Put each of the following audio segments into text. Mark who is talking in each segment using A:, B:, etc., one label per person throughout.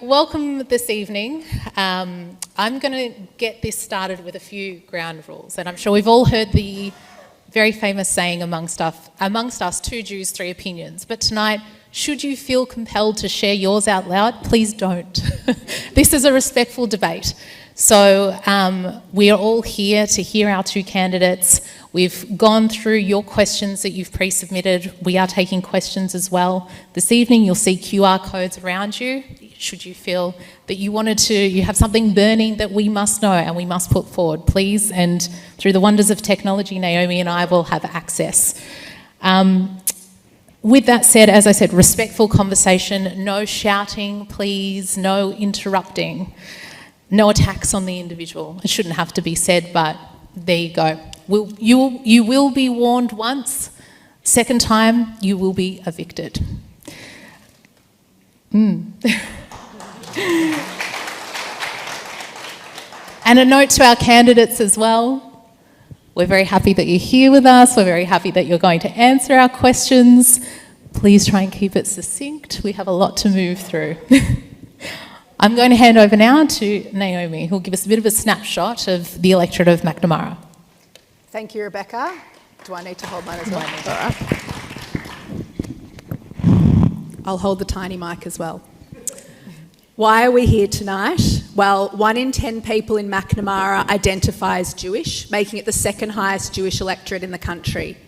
A: Welcome this evening. I'm going to get this started with a few ground rules, and I'm sure we've all heard the very famous saying amongst us, 2 Jews, 3 opinions. But tonight, should you feel compelled to share yours out loud, please don't. This is a respectful debate. So we are all here to hear our 2 candidates. We've gone through your questions that you've pre-submitted. We are taking questions as well. This evening, you'll see QR codes around you. Should you feel that you have something burning that we must know and we must put forward, please. And through the wonders of technology, Naomi and I will have access. With that said, as I said, respectful conversation, no shouting, please, no interrupting, no attacks on the individual. It shouldn't have to be said, but there you go. You will be warned once. Second time, you will be evicted. And a note to our candidates as well. We're very happy that you're here with us. We're very happy that you're going to answer our questions. Please try and keep it succinct. We have a lot to move through. I'm going to hand over now to Naomi, who'll give us a bit of a snapshot of the electorate of Macnamara.
B: Thank you, Rebecca. Do I need to hold mine as well? All right. I'll hold the tiny mic as well. Why are we here tonight? Well, 1 in 10 people in Macnamara identify as Jewish, making it the 2nd highest Jewish electorate in the country.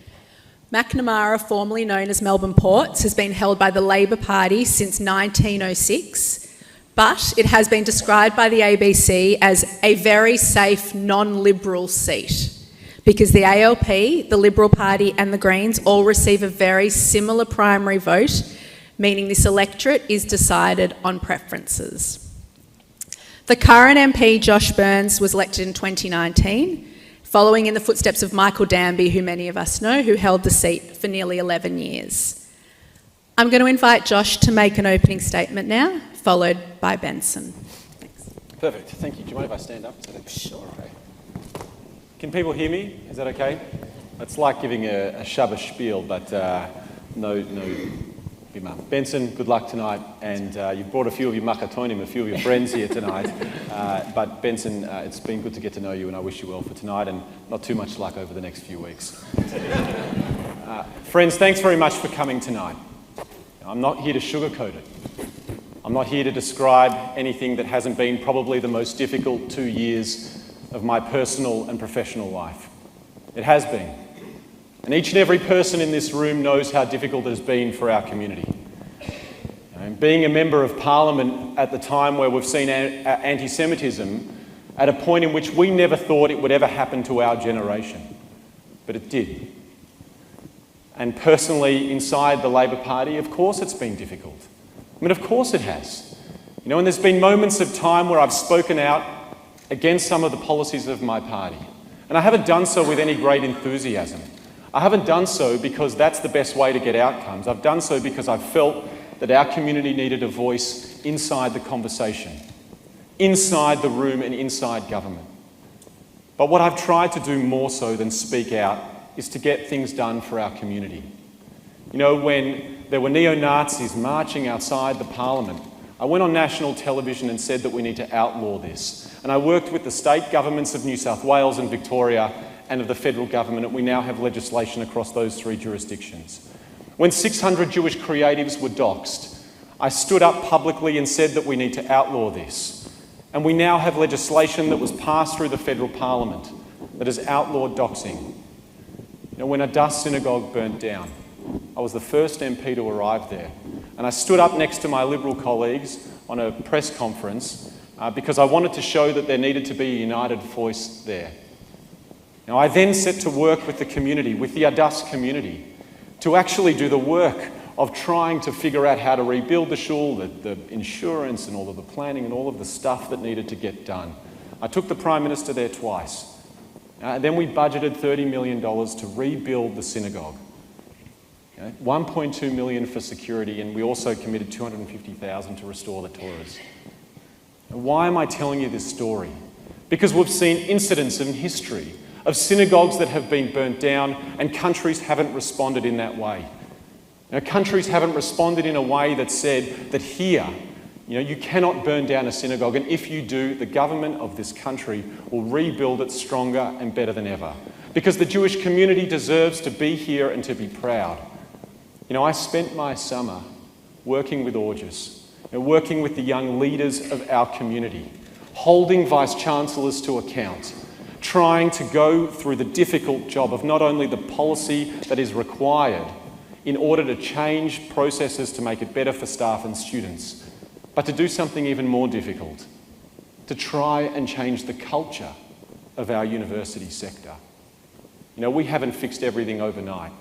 B: Macnamara, formerly known as Melbourne Ports, has been held by the Labor Party since 1906, but it has been described by the ABC as a very safe, non-Liberal seat, because the ALP, the Liberal Party and the Greens all receive a very similar primary vote, meaning this electorate is decided on preferences. The current MP, Josh Burns, was elected in 2019, following in the footsteps of Michael Danby, who many of us know, who held the seat for nearly 11 years. I'm going to invite Josh to make an opening statement now, followed by Benson. Thanks.
C: Perfect, thank you. Do you mind if I stand up?
B: Sure.
C: Okay. Can people hear me? Is that okay? It's like giving a Shabbos spiel, but no bimah. Benson, good luck tonight, and you've brought a few of your makatonim, a few of your friends here tonight. But Benson, it's been good to get to know you, and I wish you well for tonight, and not too much luck over the next few weeks. Friends, thanks very much for coming tonight. I'm not here to sugarcoat it. I'm not here to describe anything that hasn't been probably the most difficult 2 years of my personal and professional life. It has been. And each and every person in this room knows how difficult it has been for our community. And being a member of Parliament at the time where we've seen anti-Semitism at a point in which we never thought it would ever happen to our generation. But it did. And personally, inside the Labor Party, of course it's been difficult. I mean, of course it has. You know, and there's been moments of time where I've spoken out against some of the policies of my party. And I haven't done so with any great enthusiasm. I haven't done so because that's the best way to get outcomes. I've done so because I've felt that our community needed a voice inside the conversation, inside the room and inside government. But what I've tried to do more so than speak out is to get things done for our community. You know, when there were neo-Nazis marching outside the Parliament, I went on national television and said that we need to outlaw this. And I worked with the state governments of New South Wales and Victoria and of the federal government, and we now have legislation across those 3 jurisdictions. When 600 Jewish creatives were doxxed, I stood up publicly and said that we need to outlaw this. And we now have legislation that was passed through the federal parliament that has outlawed doxing. You know, when a Adass synagogue burnt down, I was the first MP to arrive there. And I stood up next to my Liberal colleagues on a press conference because I wanted to show that there needed to be a united voice there. Now, I then set to work with the community, with the Adass community, to actually do the work of trying to figure out how to rebuild the shul, the insurance and all of the planning and all of the stuff that needed to get done. I took the Prime Minister there twice. Then we budgeted $30 million to rebuild the synagogue. Okay? $1.2 million for security, and we also committed $250,000 to restore the Torahs. And why am I telling you this story? Because we've seen incidents in history of synagogues that have been burnt down, and countries haven't responded in that way. Now, countries haven't responded in a way that said that here You cannot burn down a synagogue, and if you do, the government of this country will rebuild it stronger and better than ever. Because the Jewish community deserves to be here and to be proud. I spent my summer working with AIJAC, working with the young leaders of our community, holding Vice-Chancellors to account, trying to go through the difficult job of not only the policy that is required in order to change processes to make it better for staff and students, but to do something even more difficult, to try and change the culture of our university sector. We haven't fixed everything overnight,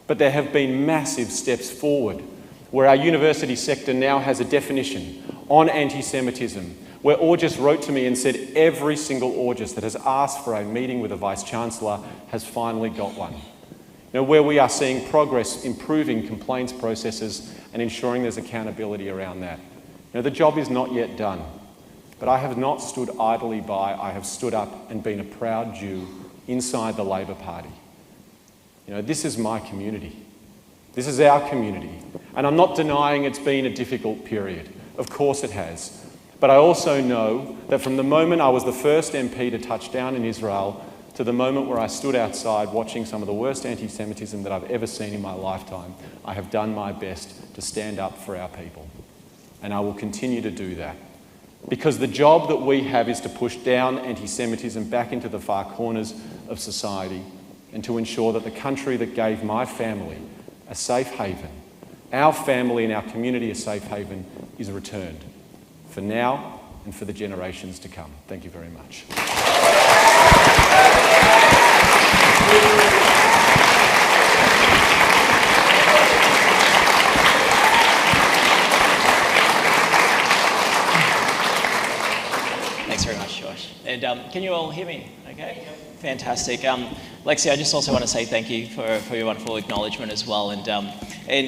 C: but there have been massive steps forward where our university sector now has a definition on anti-Semitism, where AIJAC wrote to me and said every single AIJAC that has asked for a meeting with a Vice-Chancellor has finally got one. Where we are seeing progress improving complaints processes and ensuring there's accountability around that. The job is not yet done, but I have not stood idly by. I have stood up and been a proud Jew inside the Labor Party. This is my community. This is our community. And I'm not denying it's been a difficult period. Of course it has. But I also know that from the moment I was the first MP to touch down in Israel to the moment where I stood outside watching some of the worst anti-Semitism that I've ever seen in my lifetime, I have done my best to stand up for our people. And I will continue to do that. Because the job that we have is to push down anti-Semitism back into the far corners of society and to ensure that the country that gave my family a safe haven, our family and our community a safe haven, is returned for now and for the generations to come. Thank you very much.
D: Thanks very much, Josh. And can you all hear me? Okay. Fantastic. Lexi, I just also want to say thank you for your wonderful acknowledgement as well. And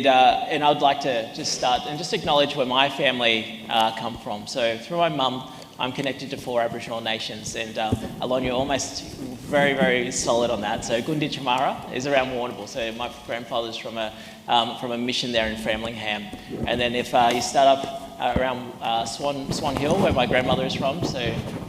D: I'd like to just start and just acknowledge where my family come from. So through my mum, I'm connected to 4 Aboriginal nations, and Alon, you're almost very, very solid on that. So Gunditjmara is around Warrnambool. So my grandfather's from a mission there in Framlingham. And then if you start up around Swan Hill, where my grandmother is from, so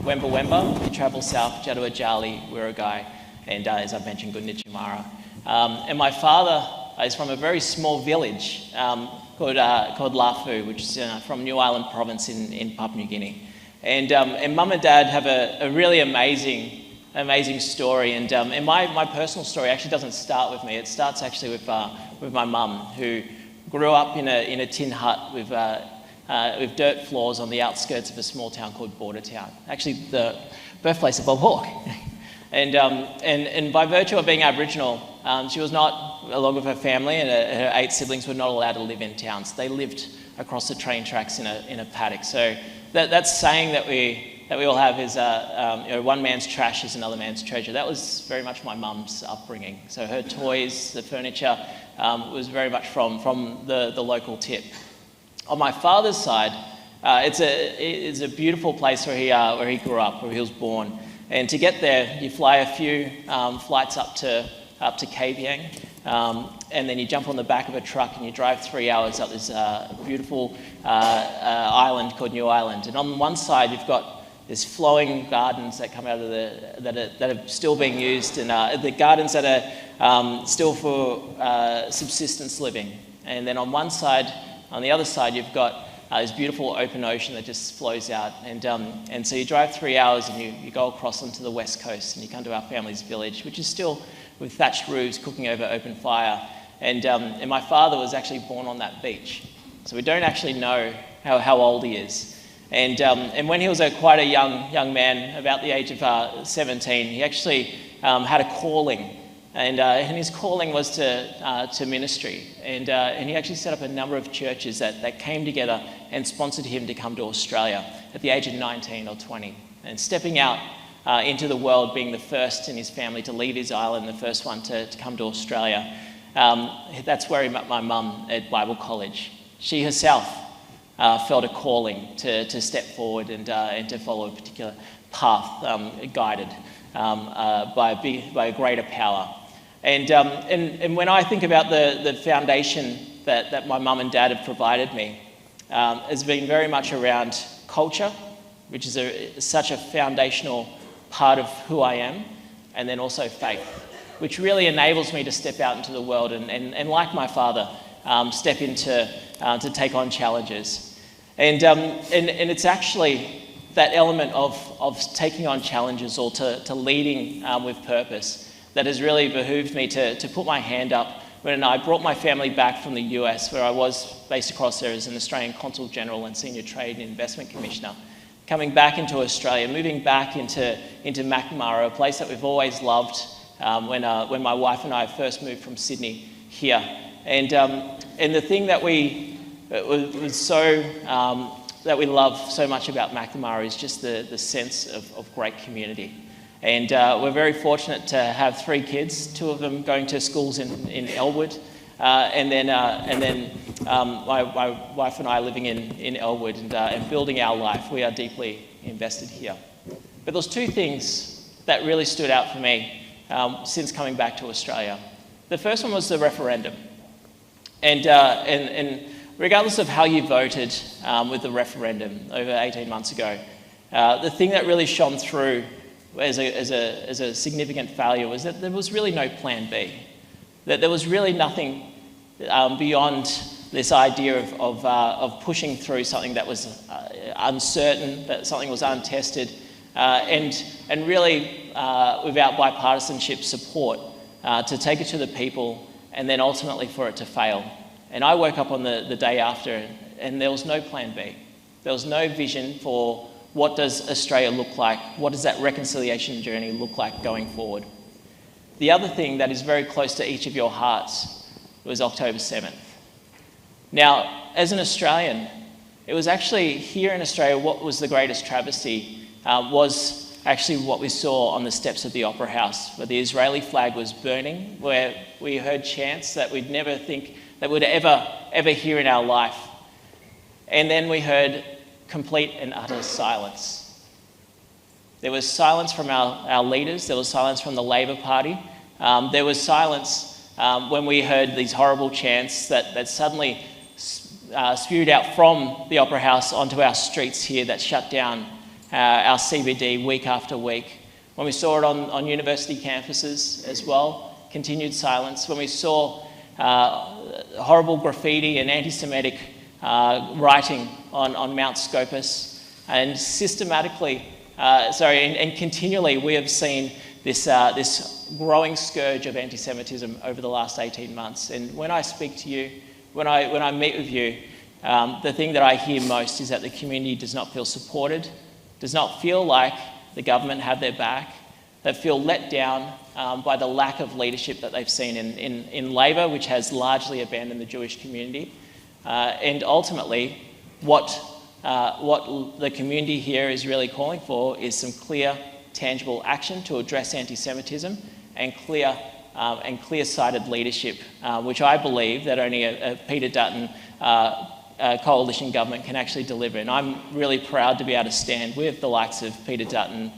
D: Wemba Wemba, you travel south, Jadua Jali, Wirragai, and as I mentioned, Gunditjmara. And my father is from a very small village called Lafu, which is from New Ireland province in Papua New Guinea. And mum and dad have a really amazing story. And my personal story actually doesn't start with me. It starts actually with my mum, who grew up in a tin hut with dirt floors on the outskirts of a small town called Bordertown, actually the birthplace of Bob Hawke. And by virtue of being Aboriginal, she was not, along with her family and her 8 siblings, were not allowed to live in towns. They lived across the train tracks in a paddock. So that saying that we all have is, one man's trash is another man's treasure. That was very much my mum's upbringing. So her toys, the furniture, was very much from the local tip. On my father's side, it's a beautiful place where he grew up, where he was born. And to get there, you fly a few flights up to Kavieng, and then you jump on the back of a truck and you drive 3 hours up this beautiful island called New Island. And on one side, you've got this flowing gardens that come out of that are still being used, and the gardens that are still for subsistence living. And then on the other side, you've got this beautiful open ocean that just flows out. And so you drive 3 hours and you go across onto the west coast and you come to our family's village, which is still with thatched roofs, cooking over open fire. And my father was actually born on that beach. So we don't actually know how old he is. And when he was quite a young man, about the age of 17, he actually had a calling. And his calling was to ministry. And he actually set up a number of churches that came together and sponsored him to come to Australia at the age of 19 or 20. And stepping out into the world, being the first in his family to leave his island, the first one to come to Australia. That's where he met my mum at Bible College. She herself felt a calling to step forward and to follow a particular path guided by a greater power. And when I think about the foundation that my mum and dad have provided me, has been very much around culture, which is such a foundational part of who I am, and then also faith, which really enables me to step out into the world and like my father, step into to take on challenges. And it's actually that element of taking on challenges or to leading with purpose that has really behooved me to put my hand up when I brought my family back from the US, where I was based across there as an Australian Consul General and Senior Trade and Investment Commissioner. Coming back into Australia, moving back into Macnamara, a place that we've always loved when my wife and I first moved from Sydney here. And the thing that we love so much about Macnamara is just the sense of great community. And we're very fortunate to have 3 kids, 2 of them going to schools in Elwood, and then my wife and I living in Elwood and building our life. We are deeply invested here. But there's 2 things that really stood out for me since coming back to Australia. The first one was the referendum. And regardless of how you voted with the referendum over 18 months ago, the thing that really shone through as a significant failure was that there was really no plan B. That there was really nothing beyond this idea of pushing through something that was uncertain, that something was untested, and really without bipartisanship support to take it to the people and then ultimately for it to fail. And I woke up on the day after and there was no plan B. There was no vision for what does Australia look like, what does that reconciliation journey look like going forward. The other thing that is very close to each of your hearts was October 7th. Now, as an Australian, it was actually here in Australia what was the greatest travesty was actually what we saw on the steps of the Opera House, where the Israeli flag was burning, where we heard chants that we'd never think that we'd ever hear in our life. And then we heard complete and utter silence. There was silence from our leaders, there was silence from the Labor Party, there was silence when we heard these horrible chants that suddenly spewed out from the Opera House onto our streets here that shut down our CBD week after week. When we saw it on university campuses as well, continued silence. When we saw horrible graffiti and anti-Semitic writing on Mount Scopus, and systematically, and continually, we have seen this growing scourge of anti-Semitism over the last 18 months. And when I speak to you, when I meet with you, the thing that I hear most is that the community does not feel supported, does not feel like the government have their back. They feel let down by the lack of leadership that they've seen in Labor, which has largely abandoned the Jewish community. And ultimately, what the community here is really calling for is some clear, tangible action to address anti-Semitism and clear-sighted leadership, which I believe that only a Peter Dutton coalition government can actually deliver. And I'm really proud to be able to stand with the likes of Peter Dutton,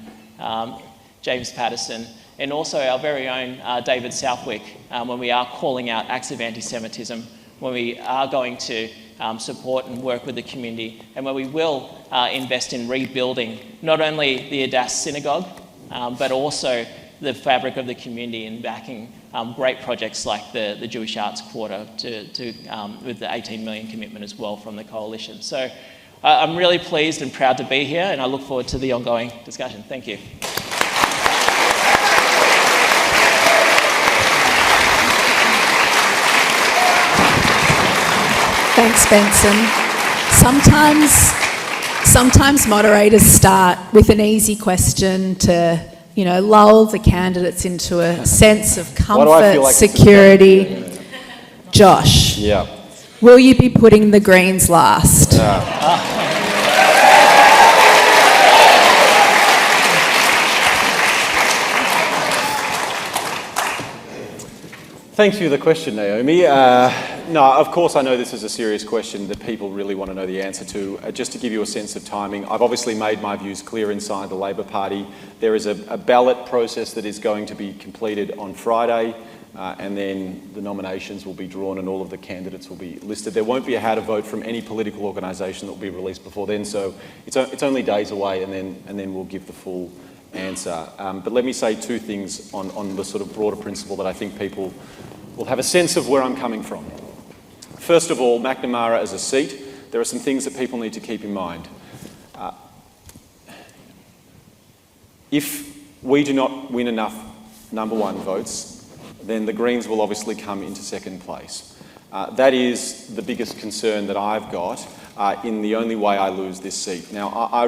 D: James Patterson, and also our very own David Southwick when we are calling out acts of anti-Semitism, when we are going to support and work with the community, and where we will invest in rebuilding not only the Adass Synagogue, but also the fabric of the community and backing great projects like the Jewish Arts Quarter with the 18 million commitment as well from the coalition. So I'm really pleased and proud to be here, and I look forward to the ongoing discussion. Thank you.
B: Thanks, Benson. Sometimes moderators start with an easy question to, lull the candidates into a sense of comfort, like security. Josh.
C: Yeah.
B: Will you be putting the Greens last?
C: Thanks for the question, Naomi. No, of course I know this is a serious question that people really want to know the answer to. Just to give you a sense of timing, I've obviously made my views clear inside the Labor Party. There is a ballot process that is going to be completed on Friday. and then the nominations will be drawn and all of the candidates will be listed. There won't be a how to vote from any political organisation that will be released before then, so it's only days away, and then we'll give the full answer. But let me say two things on the sort of broader principle that I think people will have a sense of where I'm coming from. First of all, Macnamara as a seat, there are some things that people need to keep in mind. If we do not win enough number one votes, then the Greens will obviously come into second place. That is the biggest concern that I've got in the only way I lose this seat. Now, I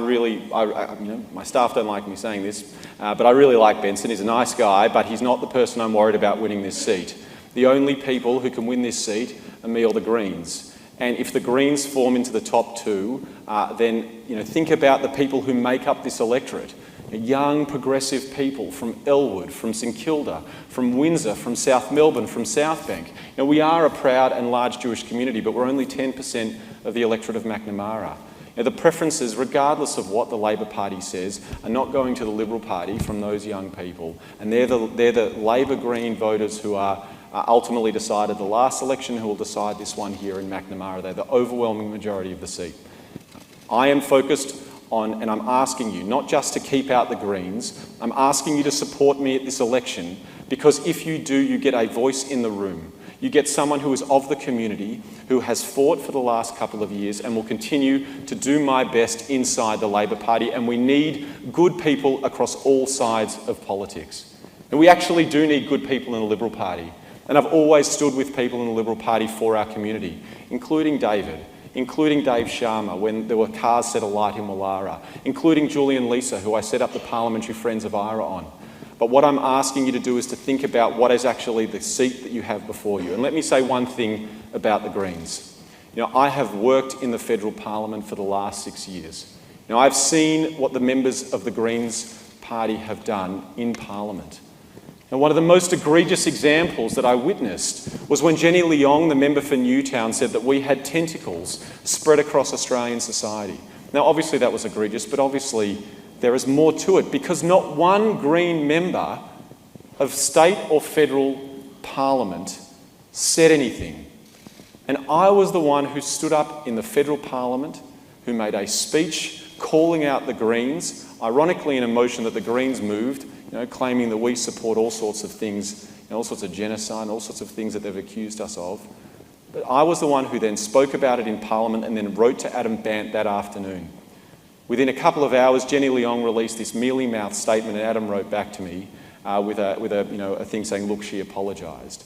C: my staff don't like me saying this, but I really like Benson. He's a nice guy, but he's not the person I'm worried about winning this seat. The only people who can win this seat are me or the Greens. And if the Greens form into the top two, then think about the people who make up this electorate. Young, progressive people from Elwood, from St Kilda, from Windsor, from South Melbourne, from Southbank. We are a proud and large Jewish community, but we're only 10% of the electorate of Macnamara. The preferences, regardless of what the Labor Party says, are not going to the Liberal Party from those young people. And they're the Labor Green voters who are ultimately decided the last election, who will decide this one here in Macnamara. They're the overwhelming majority of the seat. I am focused on, and I'm asking you not just to keep out the Greens, I'm asking you to support me at this election, because if you do, you get a voice in the room. You get someone who is of the community, who has fought for the last couple of years and will continue to do my best inside the Labor Party, and we need good people across all sides of politics. And we actually do need good people in the Liberal Party. And I've always stood with people in the Liberal Party for our community, including David, including Dave Sharma when there were cars set alight in Wallara, including Julie and Lisa, who I set up the Parliamentary Friends of IRA on. But what I'm asking you to do is to think about what is actually the seat that you have before you. And let me say one thing about the Greens. I have worked in the federal parliament for the last 6 years. I've seen what the members of the Greens party have done in parliament. And one of the most egregious examples that I witnessed was when Jenny Leong, the member for Newtown, said that we had tentacles spread across Australian society. Now, obviously that was egregious, but obviously there is more to it, because not one Green member of state or federal parliament said anything. And I was the one who stood up in the federal parliament, who made a speech calling out the Greens, ironically in a motion that the Greens moved, claiming that we support all sorts of things, all sorts of genocide, all sorts of things that they've accused us of. But I was the one who then spoke about it in Parliament and then wrote to Adam Bandt that afternoon. Within a couple of hours, Jenny Leong released this mealy-mouthed statement, and Adam wrote back to me with a thing saying, look, she apologised.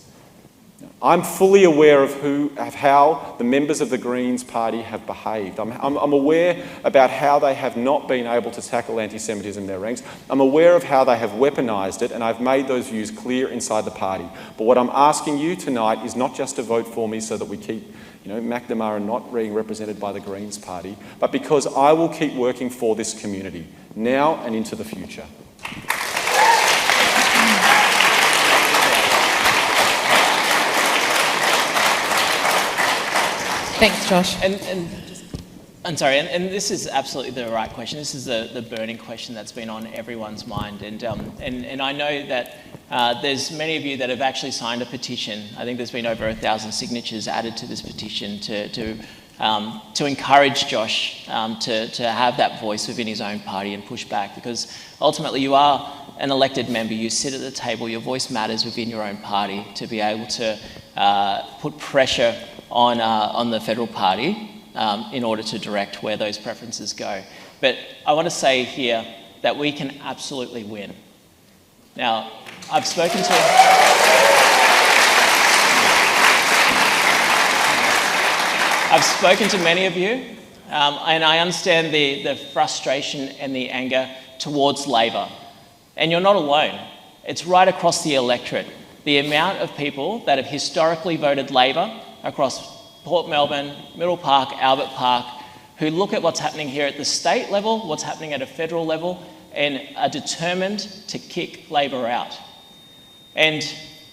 C: I'm fully aware of how the members of the Greens party have behaved. I'm aware about how they have not been able to tackle anti-Semitism in their ranks. I'm aware of how they have weaponised it, and I've made those views clear inside the party. But what I'm asking you tonight is not just to vote for me so that we keep Macnamara not being represented by the Greens party, but because I will keep working for this community, now and into the future.
A: Thanks, Josh.
D: I'm sorry, and this is absolutely the right question. This is the burning question that's been on everyone's mind. And I know that there's many of you that have actually signed a petition. I think there's been over 1,000 signatures added to this petition to encourage Josh to have that voice within his own party and push back, because ultimately you are an elected member. You sit at the table. Your voice matters within your own party to be able to put pressure on the federal party in order to direct where those preferences go. But I want to say here that we can absolutely win. Now, I've spoken to many of you, and I understand the frustration and the anger towards Labor. And you're not alone. It's right across the electorate. The amount of people that have historically voted Labor across Port Melbourne, Middle Park, Albert Park, who look at what's happening here at the state level, what's happening at a federal level, and are determined to kick Labor out. And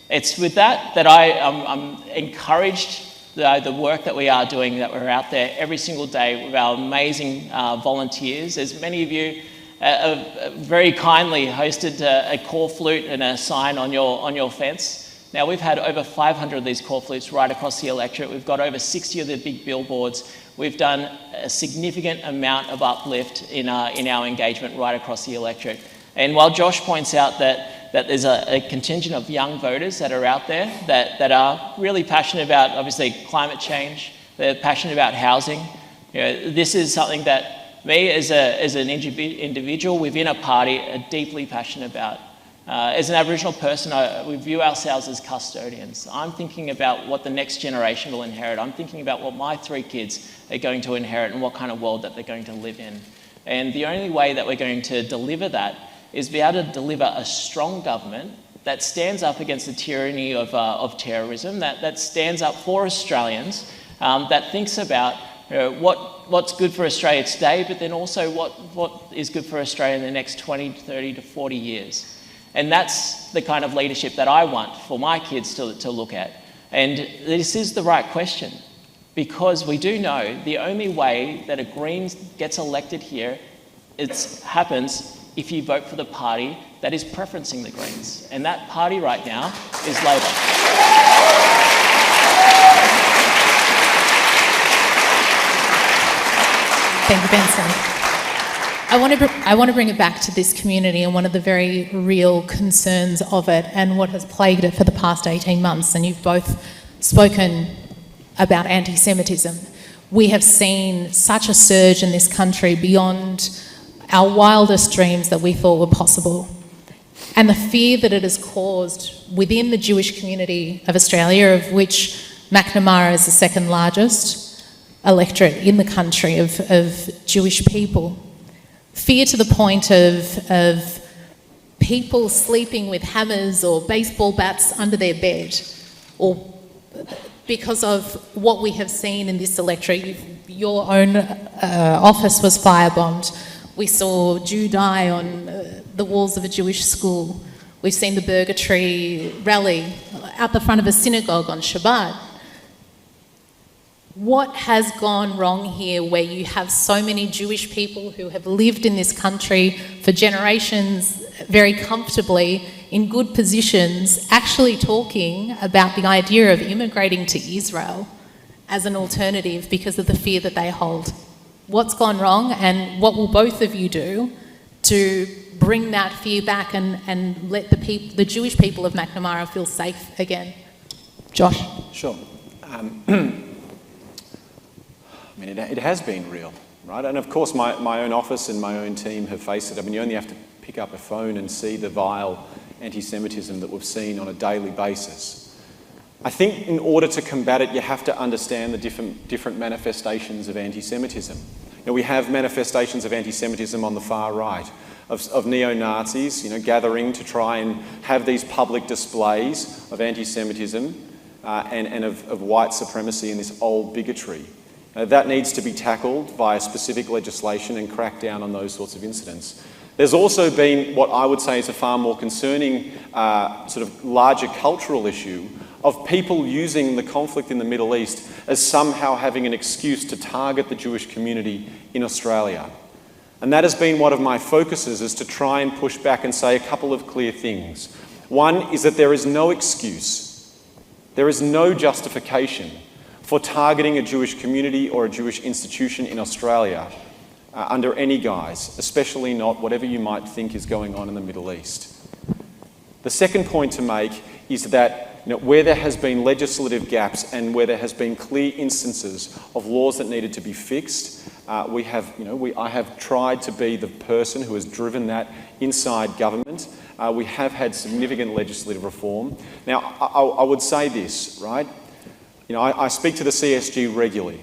D: it's with that I'm encouraged the work that we are doing, that we're out there every single day with our amazing volunteers. As many of you very kindly hosted a call flute and a sign on your fence. Now, we've had over 500 of these corflutes right across the electorate. We've got over 60 of the big billboards. We've done a significant amount of uplift in our engagement right across the electorate. And while Josh points out that there's a contingent of young voters that are out there that are really passionate about, obviously, climate change, they're passionate about housing, this is something that me as an individual within a party are deeply passionate about. As an Aboriginal person, we view ourselves as custodians. I'm thinking about what the next generation will inherit. I'm thinking about what my 3 kids are going to inherit and what kind of world that they're going to live in. And the only way that we're going to deliver that is be able to deliver a strong government that stands up against the tyranny of terrorism, that stands up for Australians, that thinks about what's good for Australia today, but then also what is good for Australia in the next 20, 30 to 40 years. And that's the kind of leadership that I want for my kids to look at. And this is the right question, because we do know the only way that a Green gets elected here, it happens if you vote for the party that is preferencing the Greens. And that party right now is Labor.
A: Thank you, Benson. I want to bring it back to this community and one of the very real concerns of it and what has plagued it for the past 18 months. And you've both spoken about anti-Semitism. We have seen such a surge in this country beyond our wildest dreams that we thought were possible. And the fear that it has caused within the Jewish community of Australia, of which Macnamara is the second largest electorate in the country of Jewish people. Fear to the point of people sleeping with hammers or baseball bats under their bed, or because of what we have seen in this electorate. Your own office was firebombed. We saw Jew die on the walls of a Jewish school. We've seen the Burger Tree rally out the front of a synagogue on Shabbat. What has gone wrong here where you have so many Jewish people who have lived in this country for generations very comfortably in good positions actually talking about the idea of immigrating to Israel as an alternative because of the fear that they hold? What's gone wrong, and what will both of you do to bring that fear back and let the Jewish people of Macnamara feel safe again? Josh?
C: Sure. I mean, it has been real, right? And of course, my own office and my own team have faced it. I mean, you only have to pick up a phone and see the vile anti-Semitism that we've seen on a daily basis. I think in order to combat it, you have to understand the different manifestations of anti-Semitism. We have manifestations of anti-Semitism on the far right, of neo-Nazis, gathering to try and have these public displays of anti-Semitism and of white supremacy and this old bigotry. That needs to be tackled via specific legislation and crack down on those sorts of incidents. There's also been what I would say is a far more concerning sort of larger cultural issue of people using the conflict in the Middle East as somehow having an excuse to target the Jewish community in Australia. And that has been one of my focuses, is to try and push back and say a couple of clear things. One is that there is no excuse, there is no justification for targeting a Jewish community or a Jewish institution in Australia under any guise, especially not whatever you might think is going on in the Middle East. The second point to make is that where there has been legislative gaps and where there has been clear instances of laws that needed to be fixed, I have tried to be the person who has driven that inside government. We have had significant legislative reform. Now, I would say this, right? I speak to the CSG regularly,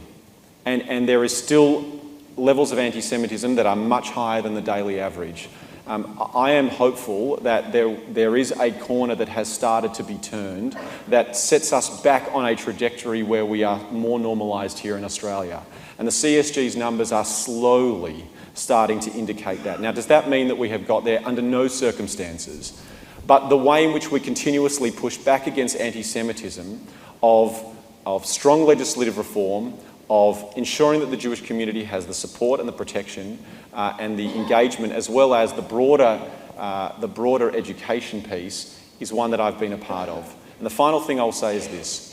C: and there is still levels of anti-Semitism that are much higher than the daily average. I am hopeful that there is a corner that has started to be turned that sets us back on a trajectory where we are more normalised here in Australia. And the CSG's numbers are slowly starting to indicate that. Now, does that mean that we have got there? Under no circumstances. But the way in which we continuously push back against anti-Semitism, of strong legislative reform, of ensuring that the Jewish community has the support and the protection and the engagement, as well as the broader education piece, is one that I've been a part of. And the final thing I'll say is this.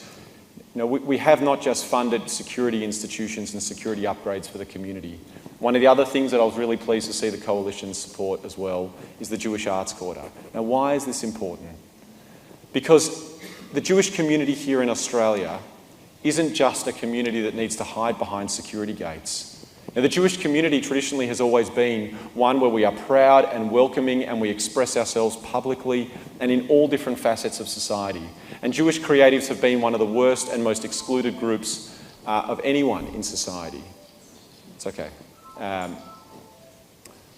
C: We have not just funded security institutions and security upgrades for the community. One of the other things that I was really pleased to see the Coalition support as well is the Jewish Arts Quarter. Now, why is this important? Because the Jewish community here in Australia isn't just a community that needs to hide behind security gates. Now, the Jewish community traditionally has always been one where we are proud and welcoming and we express ourselves publicly and in all different facets of society. And Jewish creatives have been one of the worst and most excluded groups of anyone in society. It's okay.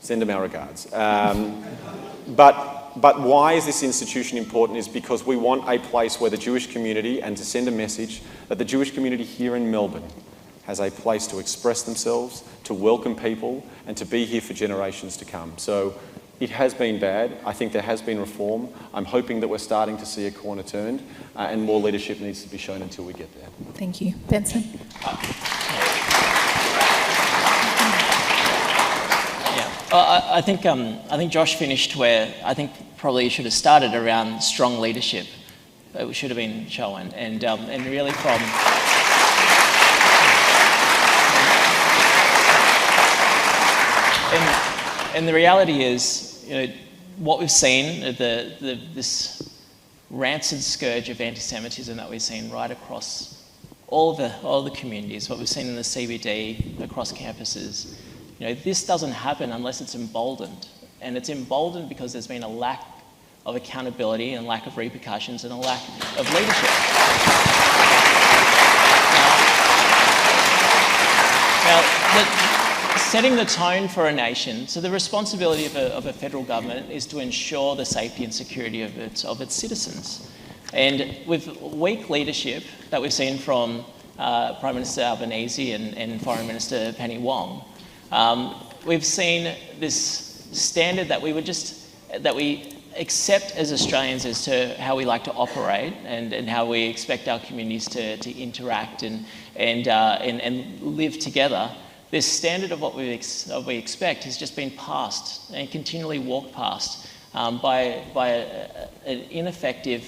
C: Send them our regards. But why is this institution important is because we want a place where the Jewish community, and to send a message that the Jewish community here in Melbourne has a place to express themselves, to welcome people, and to be here for generations to come. So it has been bad. I think there has been reform. I'm hoping that we're starting to see a corner turned, and more leadership needs to be shown until we get there.
A: Thank you. Benson?
D: I think Josh finished where I think probably should have started around strong leadership. It should have been shown, and really from. And the reality is, what we've seen, this rancid scourge of anti-Semitism that we've seen right across all the communities, what we've seen in the CBD, across campuses. This doesn't happen unless it's emboldened. And it's emboldened because there's been a lack of accountability and lack of repercussions and a lack of leadership. Setting the tone for a nation, so the responsibility of a federal government is to ensure the safety and security of its citizens. And with weak leadership that we've seen from Prime Minister Albanese and Foreign Minister Penny Wong, we've seen this standard that we accept as Australians as to how we like to operate and how we expect our communities to interact and live together. This standard of what we expect has just been passed and continually walked past by an ineffective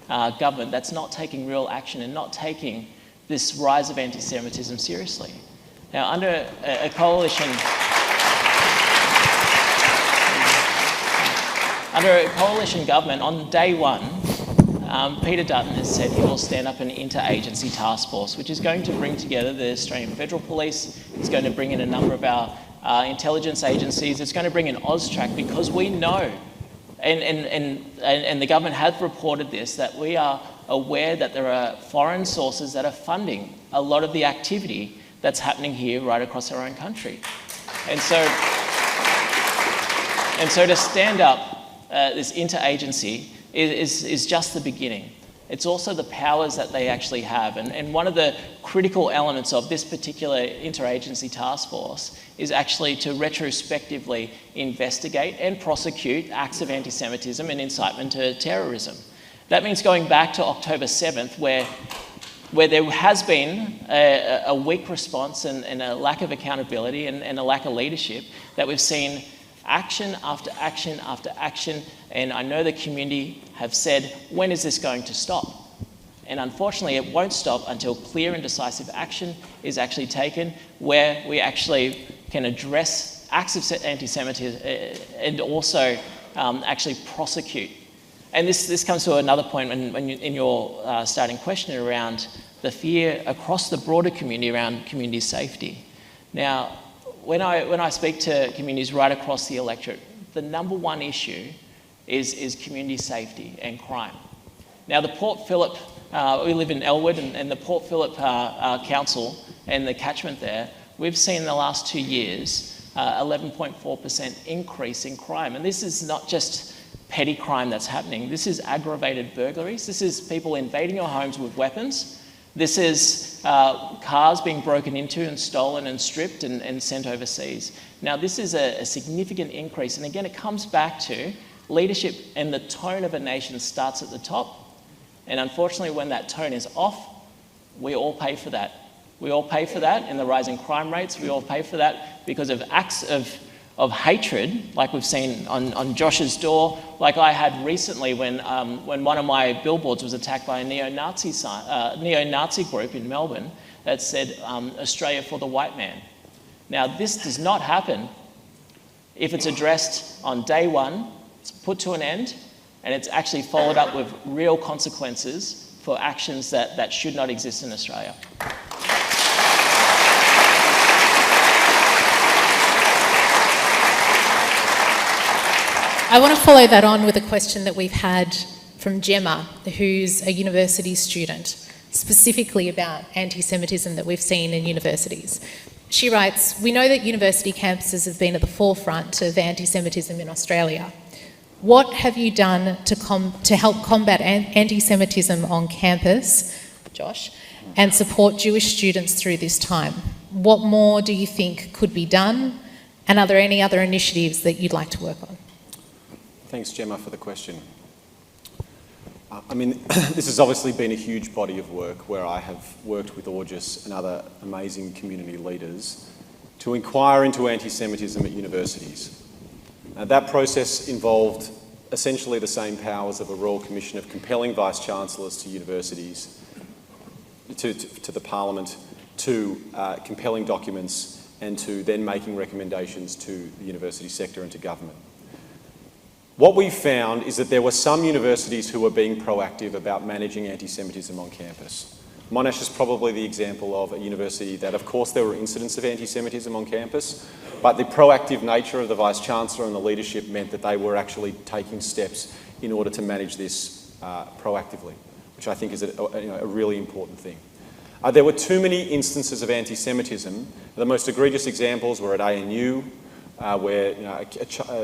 D: government that's not taking real action and not taking this rise of anti-Semitism seriously. Now, under a coalition government, on day one, Peter Dutton has said he will stand up an interagency task force, which is going to bring together the Australian Federal Police. It's going to bring in a number of our intelligence agencies. It's going to bring in AUSTRAC, because we know, and the government has reported this, that we are aware that there are foreign sources that are funding a lot of the activity that's happening here right across our own country. And so to stand up this interagency is just the beginning. It's also the powers that they actually have. And one of the critical elements of this particular interagency task force is actually to retrospectively investigate and prosecute acts of anti-Semitism and incitement to terrorism. That means going back to October 7th, where there has been a weak response and a lack of accountability and a lack of leadership, that we've seen action after action after action, and I know the community have said, when is this going to stop? And unfortunately, it won't stop until clear and decisive action is actually taken, where we actually can address acts of anti-Semitism and also actually prosecute. And this comes to another point when you, in your starting question around the fear across the broader community around community safety. Now, when I speak to communities right across the electorate, the number one issue is community safety and crime. Now, the Port Phillip, we live in Elwood, and the Port Phillip Council and the catchment there, we've seen in the last 2 years 11.4% increase in crime. And this is not just petty crime that's happening. This is aggravated burglaries. This is people invading your homes with weapons. This is cars being broken into and stolen and stripped and sent overseas. Now, this is a significant increase. And again, it comes back to leadership, and the tone of a nation starts at the top. And unfortunately, when that tone is off, we all pay for that. We all pay for that in the rising crime rates. We all pay for that because of acts of hatred, like we've seen on Josh's door, like I had recently when one of my billboards was attacked by a neo-Nazi group in Melbourne that said, Australia for the white man. Now, this does not happen if it's addressed on day one, it's put to an end, and it's actually followed up with real consequences for actions that should not exist in Australia.
A: I want to follow that on with a question that we've had from Gemma, who's a university student, specifically about anti-Semitism that we've seen in universities. She writes, "We know that university campuses have been at the forefront of anti-Semitism in Australia. What have you done to help combat anti-Semitism on campus, Josh, and support Jewish students through this time? What more do you think could be done? And are there any other initiatives that you'd like to work on?"
C: Thanks, Gemma, for the question. This has obviously been a huge body of work where I have worked with AIJAC and other amazing community leaders to inquire into anti-Semitism at universities. That process involved essentially the same powers of a Royal Commission of compelling Vice-Chancellors to universities, to the Parliament, to compelling documents, and to then making recommendations to the university sector and to government. What we found is that there were some universities who were being proactive about managing anti-Semitism on campus. Monash is probably the example of a university that, of course, there were incidents of anti-Semitism on campus, but the proactive nature of the Vice-Chancellor and the leadership meant that they were actually taking steps in order to manage this proactively, which I think is a really important thing. There were too many instances of anti-Semitism. The most egregious examples were at ANU, where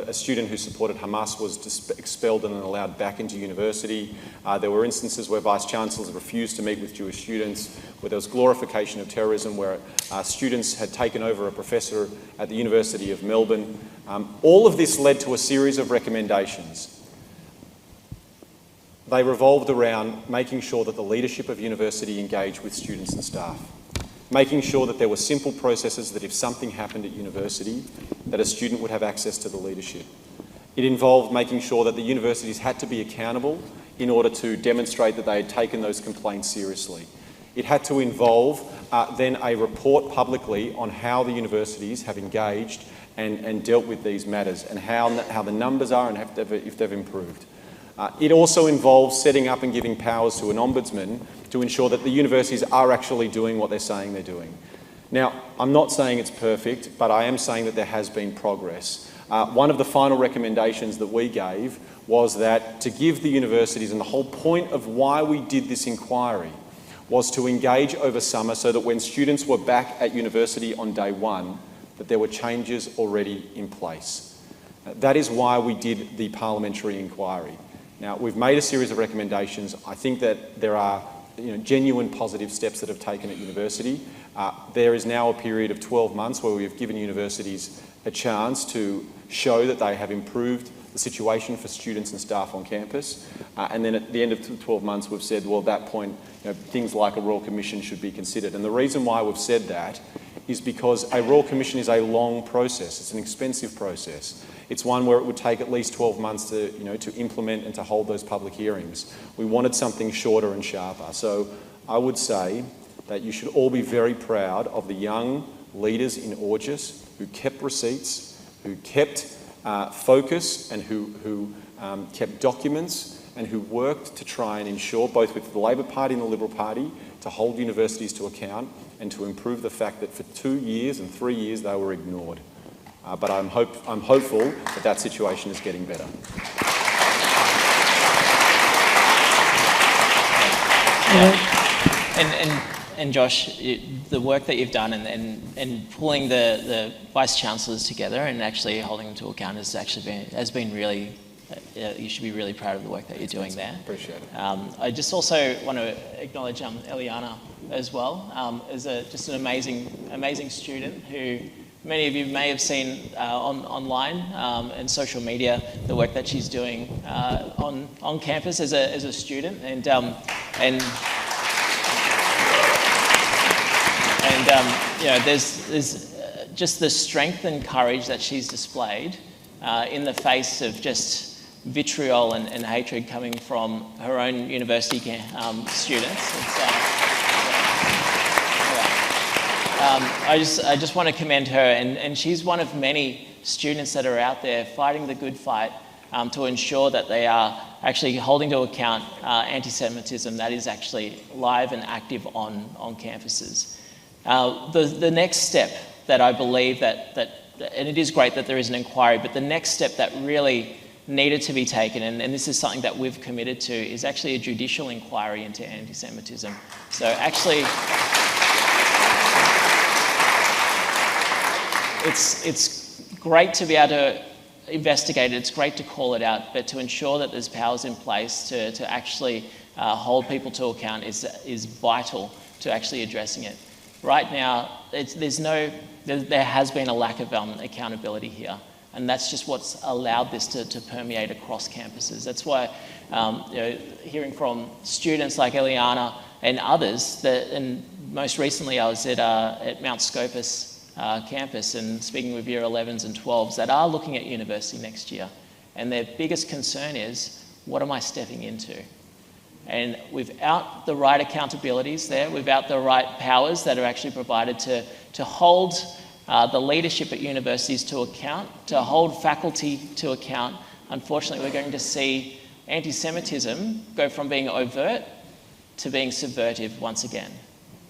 C: a student who supported Hamas was expelled and then allowed back into university. There were instances where Vice-Chancellors refused to meet with Jewish students, where there was glorification of terrorism, where students had taken over a professor at the University of Melbourne. All of this led to a series of recommendations. They revolved around making sure that the leadership of university engaged with students and staff, making sure that there were simple processes that if something happened at university, that a student would have access to the leadership. It involved making sure that the universities had to be accountable in order to demonstrate that they had taken those complaints seriously. It had to involve then a report publicly on how the universities have engaged and dealt with these matters and how the numbers are and if they've improved. It also involves setting up and giving powers to an ombudsman to ensure that the universities are actually doing what they're saying they're doing. Now, I'm not saying it's perfect, but I am saying that there has been progress. One of the final recommendations that we gave was that to give the universities, and the whole point of why we did this inquiry, was to engage over summer so that when students were back at university on day one, that there were changes already in place. That is why we did the parliamentary inquiry. Now, we've made a series of recommendations. I think that there are genuine positive steps that have taken at university. There is now a period of 12 months where we have given universities a chance to show that they have improved the situation for students and staff on campus. And then at the end of 12 months, we've said, well, at that point, things like a Royal Commission should be considered. And the reason why we've said that is because a Royal Commission is a long process. It's an expensive process. It's one where it would take at least 12 months to implement and to hold those public hearings. We wanted something shorter and sharper. So I would say that you should all be very proud of the young leaders in AIJAC who kept receipts, who kept focus, and who kept documents, and who worked to try and ensure, both with the Labor Party and the Liberal Party, to hold universities to account and to improve the fact that for 2 years and 3 years they were ignored. But I'm hopeful that situation is getting better.
D: Yeah. And Josh, the work that you've done and pulling the Vice-Chancellors together and actually holding them to account has been really, you should be really proud of the work that you're doing there.
C: Appreciate it.
D: I just also want to acknowledge Eliana as well, as just an amazing student who many of you may have seen online and social media, the work that she's doing on campus as a student, and there's just the strength and courage that she's displayed in the face of just vitriol and hatred coming from her own university students. I just want to commend her, and she's one of many students that are out there fighting the good fight to ensure that they are actually holding to account anti-Semitism that is actually live and active on campuses. The next step that I believe that, and it is great that there is an inquiry, but the next step that really needed to be taken, and this is something that we've committed to, is actually a judicial inquiry into anti-Semitism. So actually, it's great to be able to investigate it, it's great to call it out, but to ensure that there's powers in place to actually hold people to account is vital to actually addressing it. Right now, there has been a lack of accountability here. And that's just what's allowed this to permeate across campuses. That's why, hearing from students like Eliana and others, and most recently I was at Mount Scopus campus and speaking with year 11s and 12s that are looking at university next year. And their biggest concern is, what am I stepping into? And without the right accountabilities there, without the right powers that are actually provided to hold the leadership at universities to account, to hold faculty to account, unfortunately we're going to see anti-Semitism go from being overt to being subversive once again.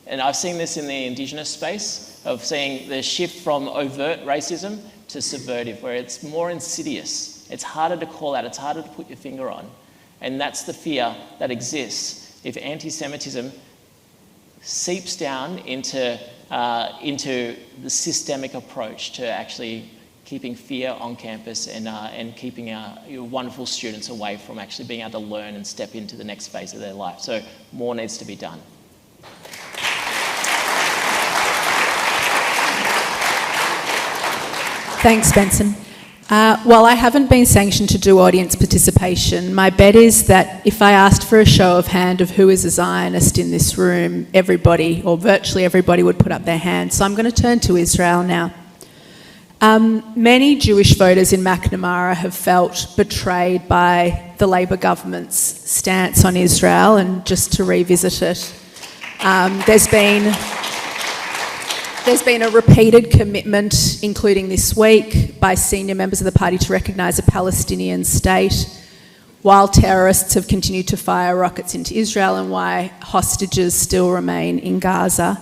D: And I've seen this in the Indigenous space, of seeing the shift from overt racism to subversive, where it's more insidious. It's harder to call out, it's harder to put your finger on. And that's the fear that exists if anti-Semitism seeps down into the systemic approach to actually keeping fear on campus and keeping your wonderful students away from actually being able to learn and step into the next phase of their life. So more needs to be done.
B: Thanks, Benson. While I haven't been sanctioned to do audience participation, my bet is that if I asked for a show of hand of who is a Zionist in this room, everybody, or virtually everybody, would put up their hand. So I'm going to turn to Israel now. Many Jewish voters in Macnamara have felt betrayed by the Labor government's stance on Israel, and just to revisit it, there's been a repeated commitment, including this week, by senior members of the party to recognise a Palestinian state, while terrorists have continued to fire rockets into Israel and why hostages still remain in Gaza.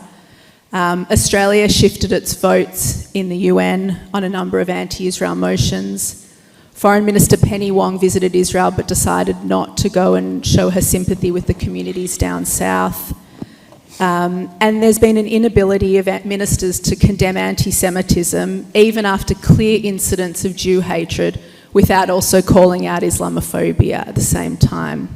B: Australia shifted its votes in the UN on a number of anti-Israel motions. Foreign Minister Penny Wong visited Israel but decided not to go and show her sympathy with the communities down south. And there's been an inability of ministers to condemn anti-Semitism, even after clear incidents of Jew hatred, without also calling out Islamophobia at the same time.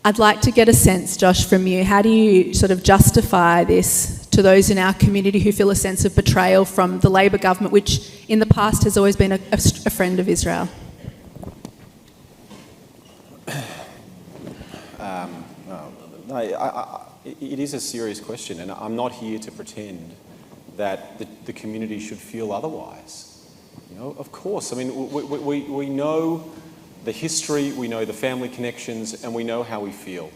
B: I'd like to get a sense, Josh, from you. How do you sort of justify this to those in our community who feel a sense of betrayal from the Labor government, which in the past has always been a friend of Israel?
C: It is a serious question, and I'm not here to pretend that the community should feel otherwise. You know, of course, I mean, we know the history, we know the family connections, and we know how we feel.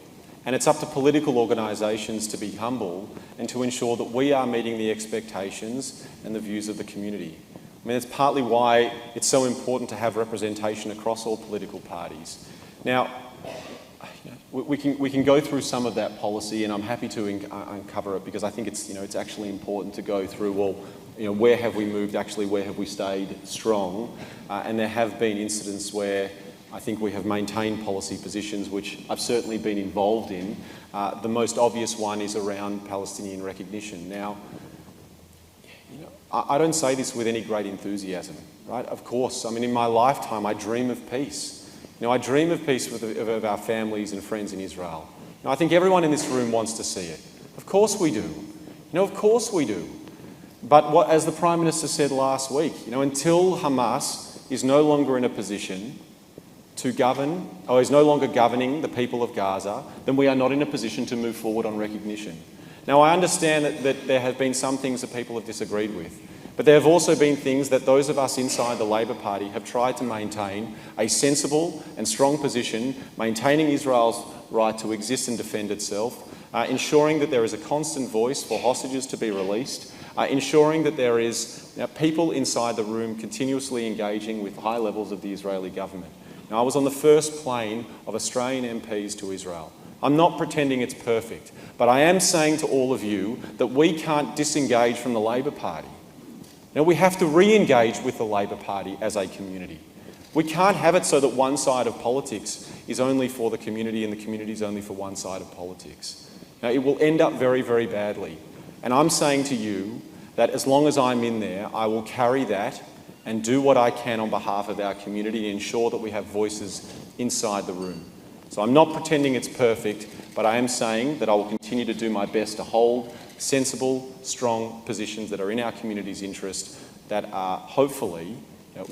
C: And it's up to political organisations to be humble and to ensure that we are meeting the expectations and the views of the community. I mean, it's partly why it's so important to have representation across all political parties. Now, we can go through some of that policy, and I'm happy to uncover it, because I think it's actually important to go through, well, where have we moved, actually where have we stayed strong, and there have been incidents where I think we have maintained policy positions which I've certainly been involved in. The most obvious one is around Palestinian recognition. Now, I don't say this with any great enthusiasm, right? Of course, I mean, in my lifetime I dream of peace. I dream of peace with our families and friends in Israel. I think everyone in this room wants to see it. Of course we do. Of course we do. But as the Prime Minister said last week, until Hamas is no longer in a position to govern, or is no longer governing the people of Gaza, then we are not in a position to move forward on recognition. Now, I understand that there have been some things that people have disagreed with, but there have also been things that those of us inside the Labor Party have tried to maintain a sensible and strong position, maintaining Israel's right to exist and defend itself, ensuring that there is a constant voice for hostages to be released, ensuring that there is people inside the room continuously engaging with high levels of the Israeli government. Now, I was on the first plane of Australian MPs to Israel. I'm not pretending it's perfect, but I am saying to all of you that we can't disengage from the Labor Party. Now, we have to re-engage with the Labor Party as a community. We can't have it so that one side of politics is only for the community and the community is only for one side of politics. Now, it will end up very, very badly. And I'm saying to you that as long as I'm in there, I will carry that and do what I can on behalf of our community and ensure that we have voices inside the room. So I'm not pretending it's perfect, but I am saying that I will continue to do my best to hold sensible, strong positions that are in our community's interest that are hopefully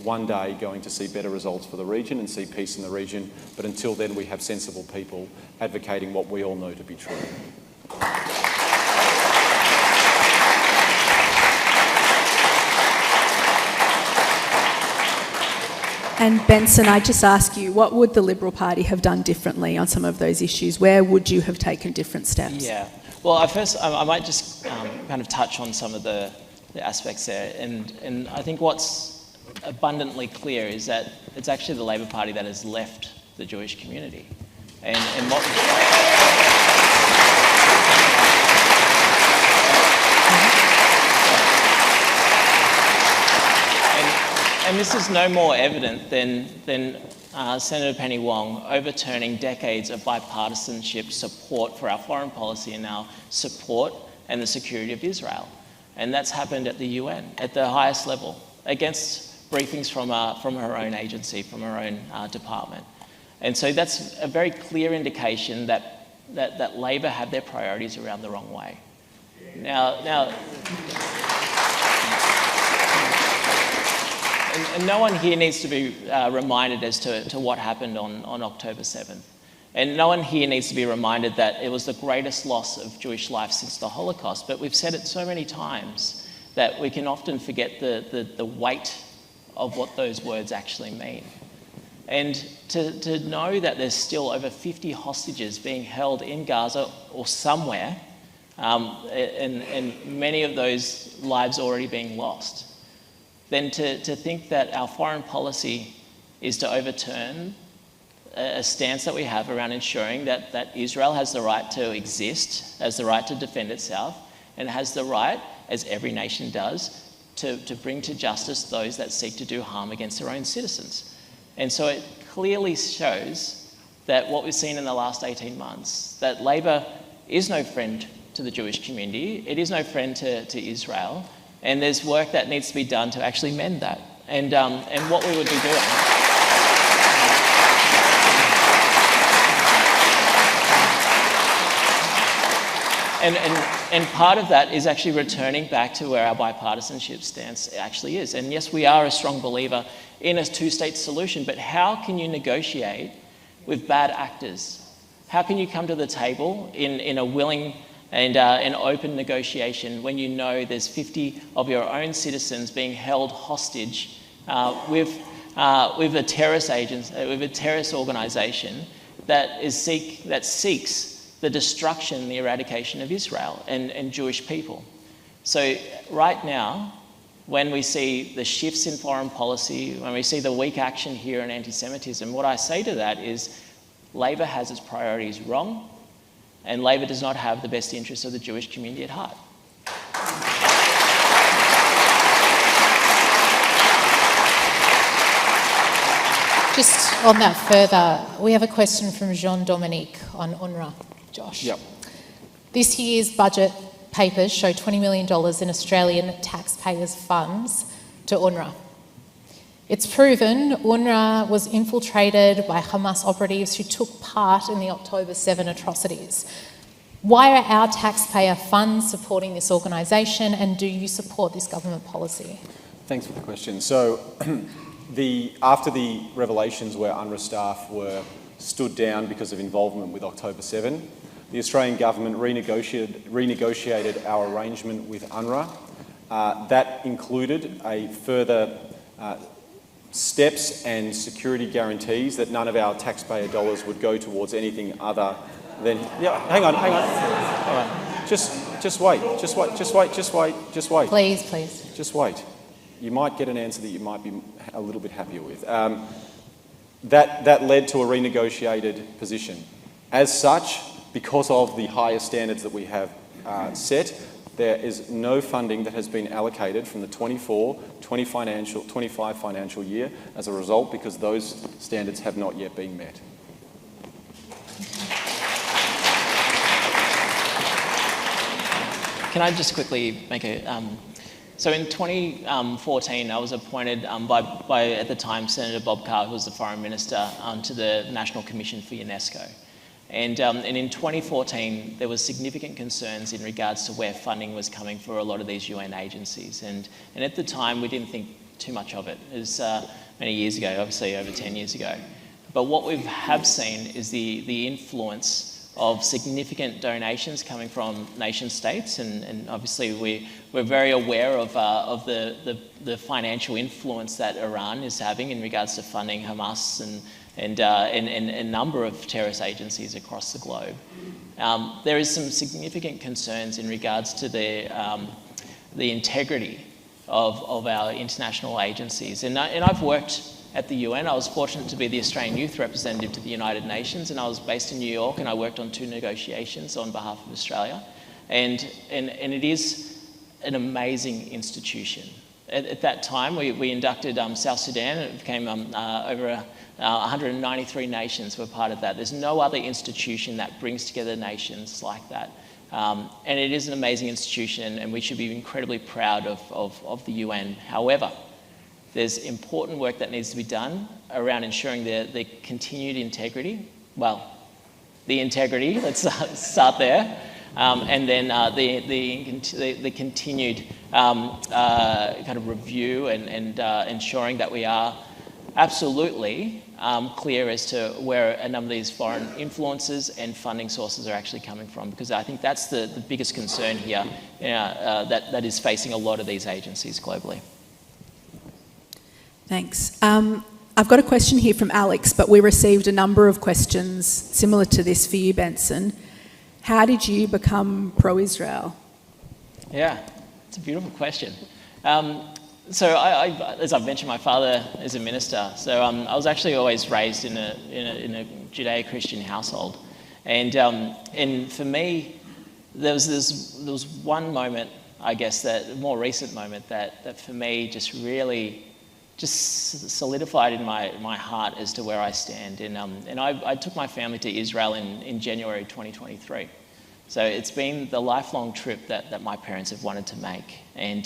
C: one day going to see better results for the region and see peace in the region. But until then, we have sensible people advocating what we all know to be true.
B: And Benson, I just ask you, what would the Liberal Party have done differently on some of those issues? Where would you have taken different steps?
D: Yeah. Well, I might just kind of touch on some of the aspects there. And I think what's abundantly clear is that it's actually the Labor Party that has left the Jewish community. And what... And this is no more evident than Senator Penny Wong overturning decades of bipartisanship support for our foreign policy and our support and the security of Israel. And that's happened at the UN, at the highest level, against briefings from her own agency, from her own department. And so that's a very clear indication that Labor have their priorities around the wrong way. Now, and no one here needs to be reminded as to what happened on October 7th. And no one here needs to be reminded that it was the greatest loss of Jewish life since the Holocaust. But we've said it so many times that we can often forget the weight of what those words actually mean. And to know that there's still over 50 hostages being held in Gaza or somewhere, and many of those lives already being lost, then to think that our foreign policy is to overturn a stance that we have around ensuring that Israel has the right to exist, has the right to defend itself, and has the right, as every nation does, to bring to justice those that seek to do harm against their own citizens. And so it clearly shows that what we've seen in the last 18 months, that Labor is no friend to the Jewish community, it is no friend to Israel, and there's work that needs to be done to actually mend that. And what we would be doing... And part of that is actually returning back to where our bipartisanship stance actually is. And yes, we are a strong believer in a two-state solution, but how can you negotiate with bad actors? How can you come to the table in a willing and an open negotiation when you know there's 50 of your own citizens being held hostage with a terrorist with a terrorist organisation that seeks the destruction, the eradication of Israel and Jewish people? So right now, when we see the shifts in foreign policy, when we see the weak action here in anti-Semitism, what I say to that is Labor has its priorities wrong, and Labor does not have the best interests of the Jewish community at heart.
A: Just on that further, we have a question from Jean-Dominique on UNRWA. Josh.
C: Yep.
A: This year's budget papers show $20 million in Australian taxpayers' funds to UNRWA. It's proven UNRWA was infiltrated by Hamas operatives who took part in the October 7 atrocities. Why are our taxpayer funds supporting this organisation, and do you support this government policy?
C: Thanks for the question. So, after the revelations where UNRWA staff were stood down because of involvement with October 7, the Australian government renegotiated our arrangement with UNRWA. That included a further steps and security guarantees that none of our taxpayer dollars would go towards anything other than... Yeah, hang on. Just wait.
A: Please.
C: Just wait. You might get an answer that you might be a little bit happier with. That led to a renegotiated position. As such, because of the higher standards that we have set, there is no funding that has been allocated from the 24-25 financial year as a result, because those standards have not yet been met.
D: Can I just quickly make a... So in 2014, I was appointed by, at the time, Senator Bob Carr, who was the Foreign Minister, to the National Commission for UNESCO. And in 2014, there was significant concerns in regards to where funding was coming for a lot of these UN agencies. And at the time, we didn't think too much of it. It was many years ago, obviously over 10 years ago. But what we have seen is the influence of significant donations coming from nation states, and obviously we're very aware of the financial influence that Iran is having in regards to funding Hamas and a number of terrorist agencies across the globe. There is some significant concerns in regards to the integrity of our international agencies, and I've worked at the UN. I was fortunate to be the Australian Youth Representative to the United Nations, and I was based in New York, and I worked on 2 negotiations on behalf of Australia. And it is an amazing institution. At that time, we inducted South Sudan, and it became over 193 nations were part of that. There's no other institution that brings together nations like that. And it is an amazing institution, and we should be incredibly proud of the UN. However, there's important work that needs to be done around ensuring the continued integrity. Well, the integrity, let's start there. And then the continued kind of review and ensuring that we are absolutely clear as to where a number of these foreign influences and funding sources are actually coming from, because I think that's the biggest concern here that is facing a lot of these agencies globally.
B: Thanks. I've got a question here from Alex, but we received a number of questions similar to this for you, Benson. How did you become pro-Israel?
D: Yeah, it's a beautiful question. So as I've mentioned, my father is a minister. So I was actually always raised in a Judeo-Christian household. And for me, there was one moment, I guess, that more recent moment that for me just really just solidified in my heart as to where I stand. And I took my family to Israel in January 2023. So it's been the lifelong trip that my parents have wanted to make. And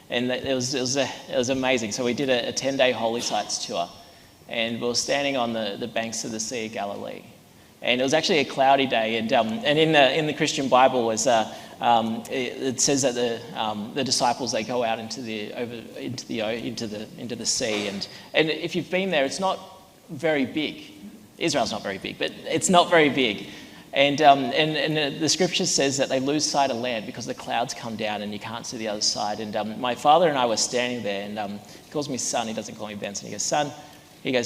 D: it was amazing. So we did a 10-day Holy Sites tour, and we were standing on the banks of the Sea of Galilee. And it was actually a cloudy day, and in the Christian Bible was it says that the disciples, they go out into the sea, and if you've been there, it's not very big. Israel's not very big, but it's not very big. And the scripture says that they lose sight of land because the clouds come down and you can't see the other side. And my father and I were standing there, and he calls me son. He doesn't call me Benson. He goes,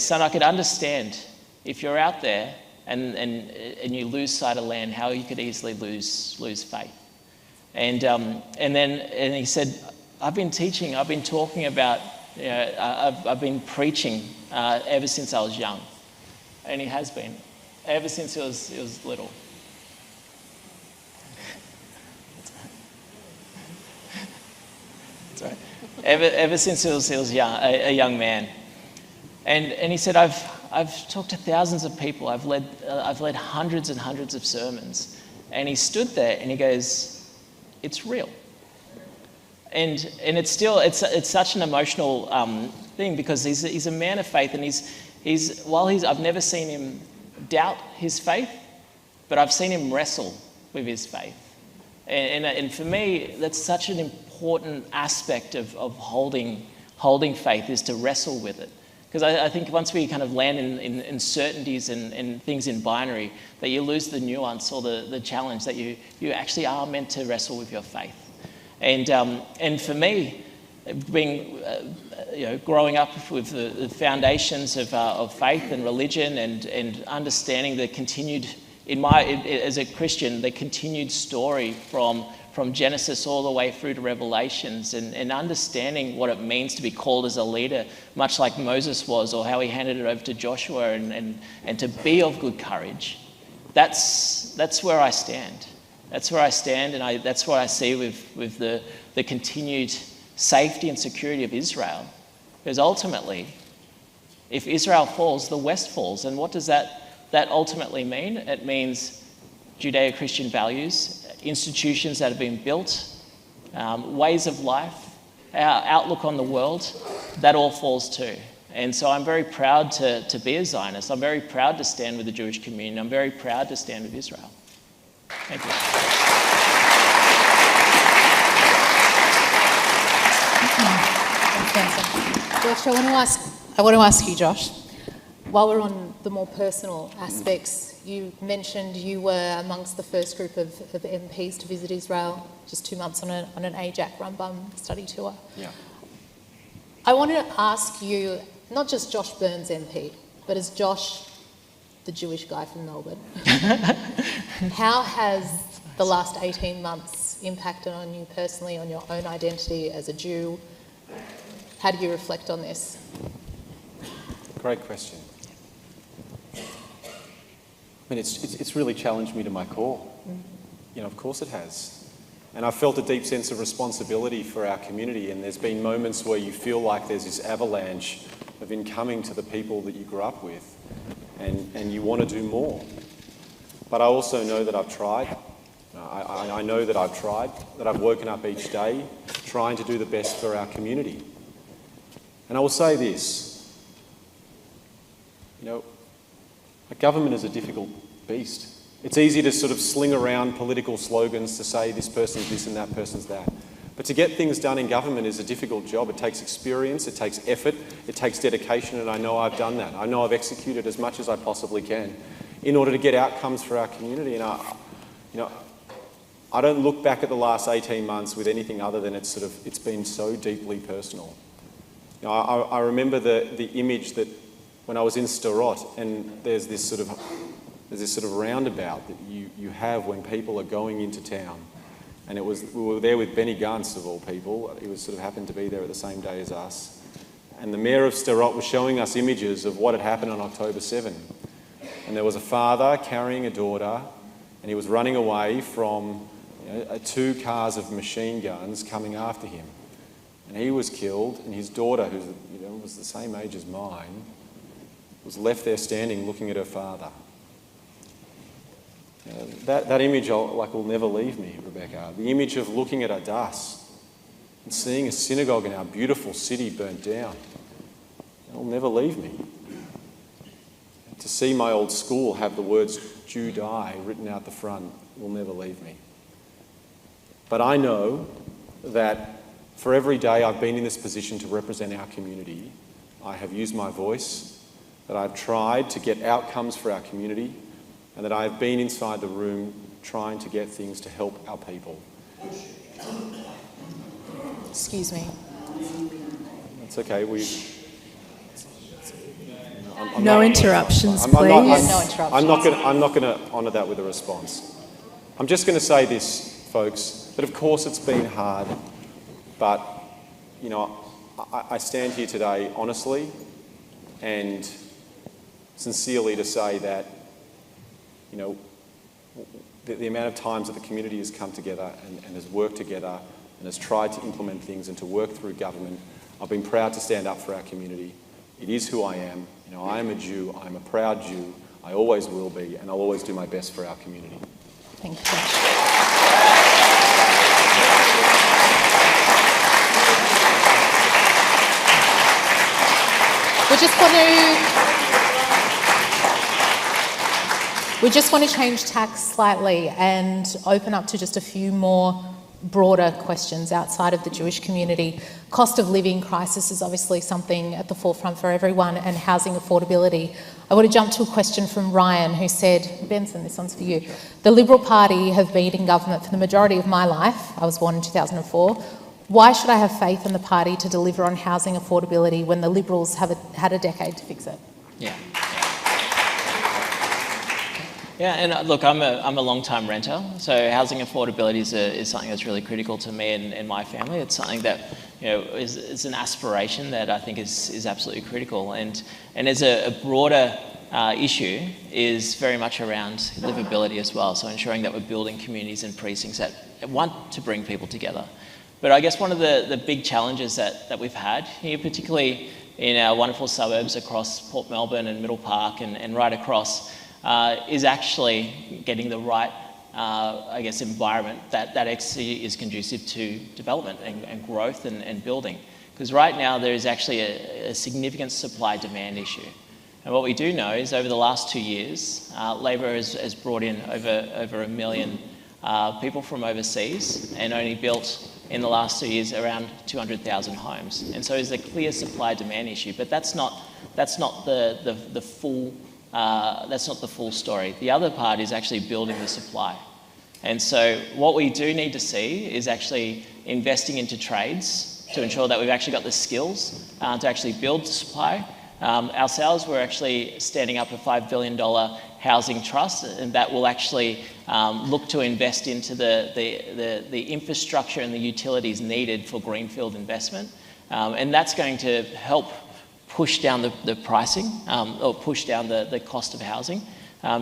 D: son, I could understand if you're out there and you lose sight of land, how you could easily lose faith. And he said, I've been talking about, I've been preaching ever since I was young. And he has been, ever since he was little. That's right. Ever since he was young, a young man. And he said, I've talked to thousands of people. I've led hundreds and hundreds of sermons. And he stood there and he goes, it's real. And it's still, it's such an emotional thing, because he's a man of faith, and I've never seen him doubt his faith, but I've seen him wrestle with his faith. And for me, that's such an important aspect of holding faith, is to wrestle with it. Because I think once we kind of land in certainties and things in binary, that you lose the nuance or the challenge that you actually are meant to wrestle with your faith. And for me, being growing up with the foundations of faith and religion and understanding the continued, as a Christian, the continued story from Genesis all the way through to Revelations, and understanding what it means to be called as a leader, much like Moses was, or how he handed it over to Joshua, and to be of good courage. That's where I stand. That's where I stand, and that's what I see with the continued safety and security of Israel. Because ultimately, if Israel falls, the West falls. And what does that ultimately mean? It means Judeo-Christian values, institutions that have been built, ways of life, our outlook on the world, that all falls too. And so I'm very proud to be a Zionist. I'm very proud to stand with the Jewish community. I'm very proud to stand with Israel. Thank you.
A: Thanks, Benson. Josh, I want to ask you, Josh, while we're on the more personal aspects, you mentioned you were amongst the first group of MPs to visit Israel just 2 months on an AIJAC run-bum study tour.
C: Yeah.
A: I wanted to ask you, not just Josh Burns MP, but as Josh, the Jewish guy from Melbourne, how has the last 18 months impacted on you personally, on your own identity as a Jew? How do you reflect on this?
C: Great question. I mean, it's really challenged me to my core. Of course it has. And I've felt a deep sense of responsibility for our community, and there's been moments where you feel like there's this avalanche of incoming to the people that you grew up with, and you want to do more. But I also know that I've tried. I know that I've tried, that I've woken up each day trying to do the best for our community. And I will say this, a government is a difficult beast. It's easy to sort of sling around political slogans to say this person's this and that person's that. But to get things done in government is a difficult job. It takes experience, it takes effort, it takes dedication, and I know I've done that. I know I've executed as much as I possibly can in order to get outcomes for our community. And I don't look back at the last 18 months with anything other than it's been so deeply personal. I remember the image that when I was in Sderot, and there's this sort of roundabout that you have when people are going into town. And we were there with Benny Gantz, of all people. He happened to be there at the same day as us. And the mayor of Sderot was showing us images of what had happened on October 7. And there was a father carrying a daughter, and he was running away from 2 cars of machine guns coming after him. And he was killed, and his daughter, who was the same age as mine, was left there standing looking at her father. That image will never leave me, Rebecca. The image of looking at Adass and seeing a synagogue in our beautiful city burnt down, it'll never leave me. To see my old school have the words "Jew die" written out the front will never leave me. But I know that for every day I've been in this position to represent our community, I have used my voice, that I've tried to get outcomes for our community, and that I've been inside the room trying to get things to help our people.
A: Excuse me.
C: That's okay.
B: No interruptions, please.
A: No interruptions.
C: I'm not going to honour that with a response. I'm just going to say this, folks, that of course it's been hard, but I stand here today honestly and sincerely to say that the amount of times that the community has come together and has worked together and has tried to implement things and to work through government, I've been proud to stand up for our community. It is who I am. I am a Jew. I'm a proud Jew. I always will be, and I'll always do my best for our community.
A: Thank you. We just want to change tack slightly and open up to just a few more broader questions outside of the Jewish community. Cost of living crisis is obviously something at the forefront for everyone, and housing affordability. I want to jump to a question from Ryan, who said, Benson, this one's for you. The Liberal Party have been in government for the majority of my life. I was born in 2004. Why should I have faith in the party to deliver on housing affordability when the Liberals have had a decade to fix it?
D: Yeah, and look, I'm a long-time renter, so housing affordability is something that's really critical to me and my family. It's something that is an aspiration that I think is absolutely critical, and as a broader issue is very much around livability as well. So ensuring that we're building communities and precincts that want to bring people together. But I guess one of the big challenges that we've had here, particularly in our wonderful suburbs across Port Melbourne and Middle Park and right across, is actually getting the right, environment that actually is conducive to development and growth and building. Because right now there is actually a significant supply-demand issue. And what we do know is over the last 2 years, Labor has brought in over 1 million people from overseas and only built in the last 2 years around 200,000 homes. And so there's a clear supply-demand issue, but that's not the full story. The other part is actually building the supply. And so what we do need to see is actually investing into trades to ensure that we've actually got the skills to actually build the supply. Ourselves, we're actually standing up a $5 billion housing trust, and that will actually look to invest into the infrastructure and the utilities needed for greenfield investment. And that's going to help push down the pricing or push down the cost of housing,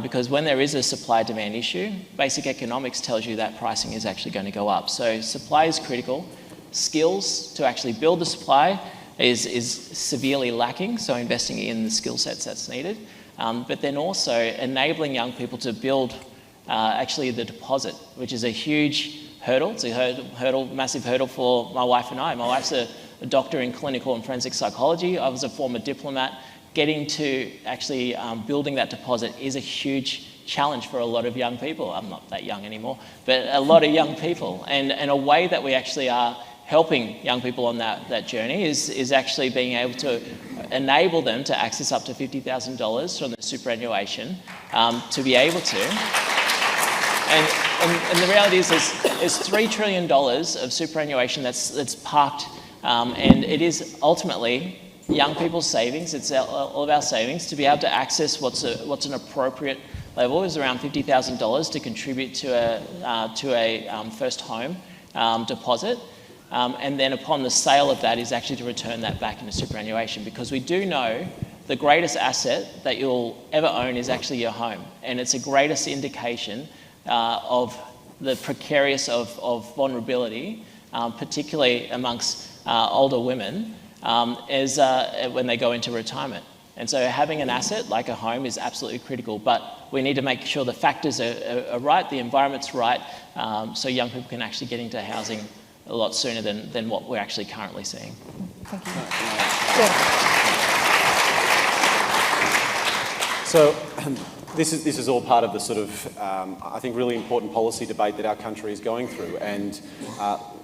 D: because when there is a supply-demand issue, basic economics tells you that pricing is actually going to go up. So supply is critical. Skills to actually build the supply is severely lacking, so investing in the skill sets that's needed. But then also enabling young people to build actually the deposit, which is a huge hurdle. It's a massive hurdle for my wife and I. My wife's a doctor in clinical and forensic psychology. I was a former diplomat. Getting to actually building that deposit is a huge challenge for a lot of young people. I'm not that young anymore, but a lot of young people. And a way that we actually are helping young people on that journey is actually being able to enable them to access up to $50,000 from the superannuation to be able to. And the reality is there's $3 trillion of superannuation that's parked, and it is ultimately young people's savings. It's all of our savings to be able to access what's an appropriate level is around $50,000 to contribute to a first home deposit. And then upon the sale of that is actually to return that back into superannuation, because we do know the greatest asset that you'll ever own is actually your home, and it's the greatest indication of the precarious of vulnerability, particularly amongst older women, is when they go into retirement. And so having an asset like a home is absolutely critical, but we need to make sure the factors are right, the environment's right, so young people can actually get into housing a lot sooner than what we're actually currently seeing.
A: Thank you.
C: So this is all part of the sort of, I think, really important policy debate that our country is going through. And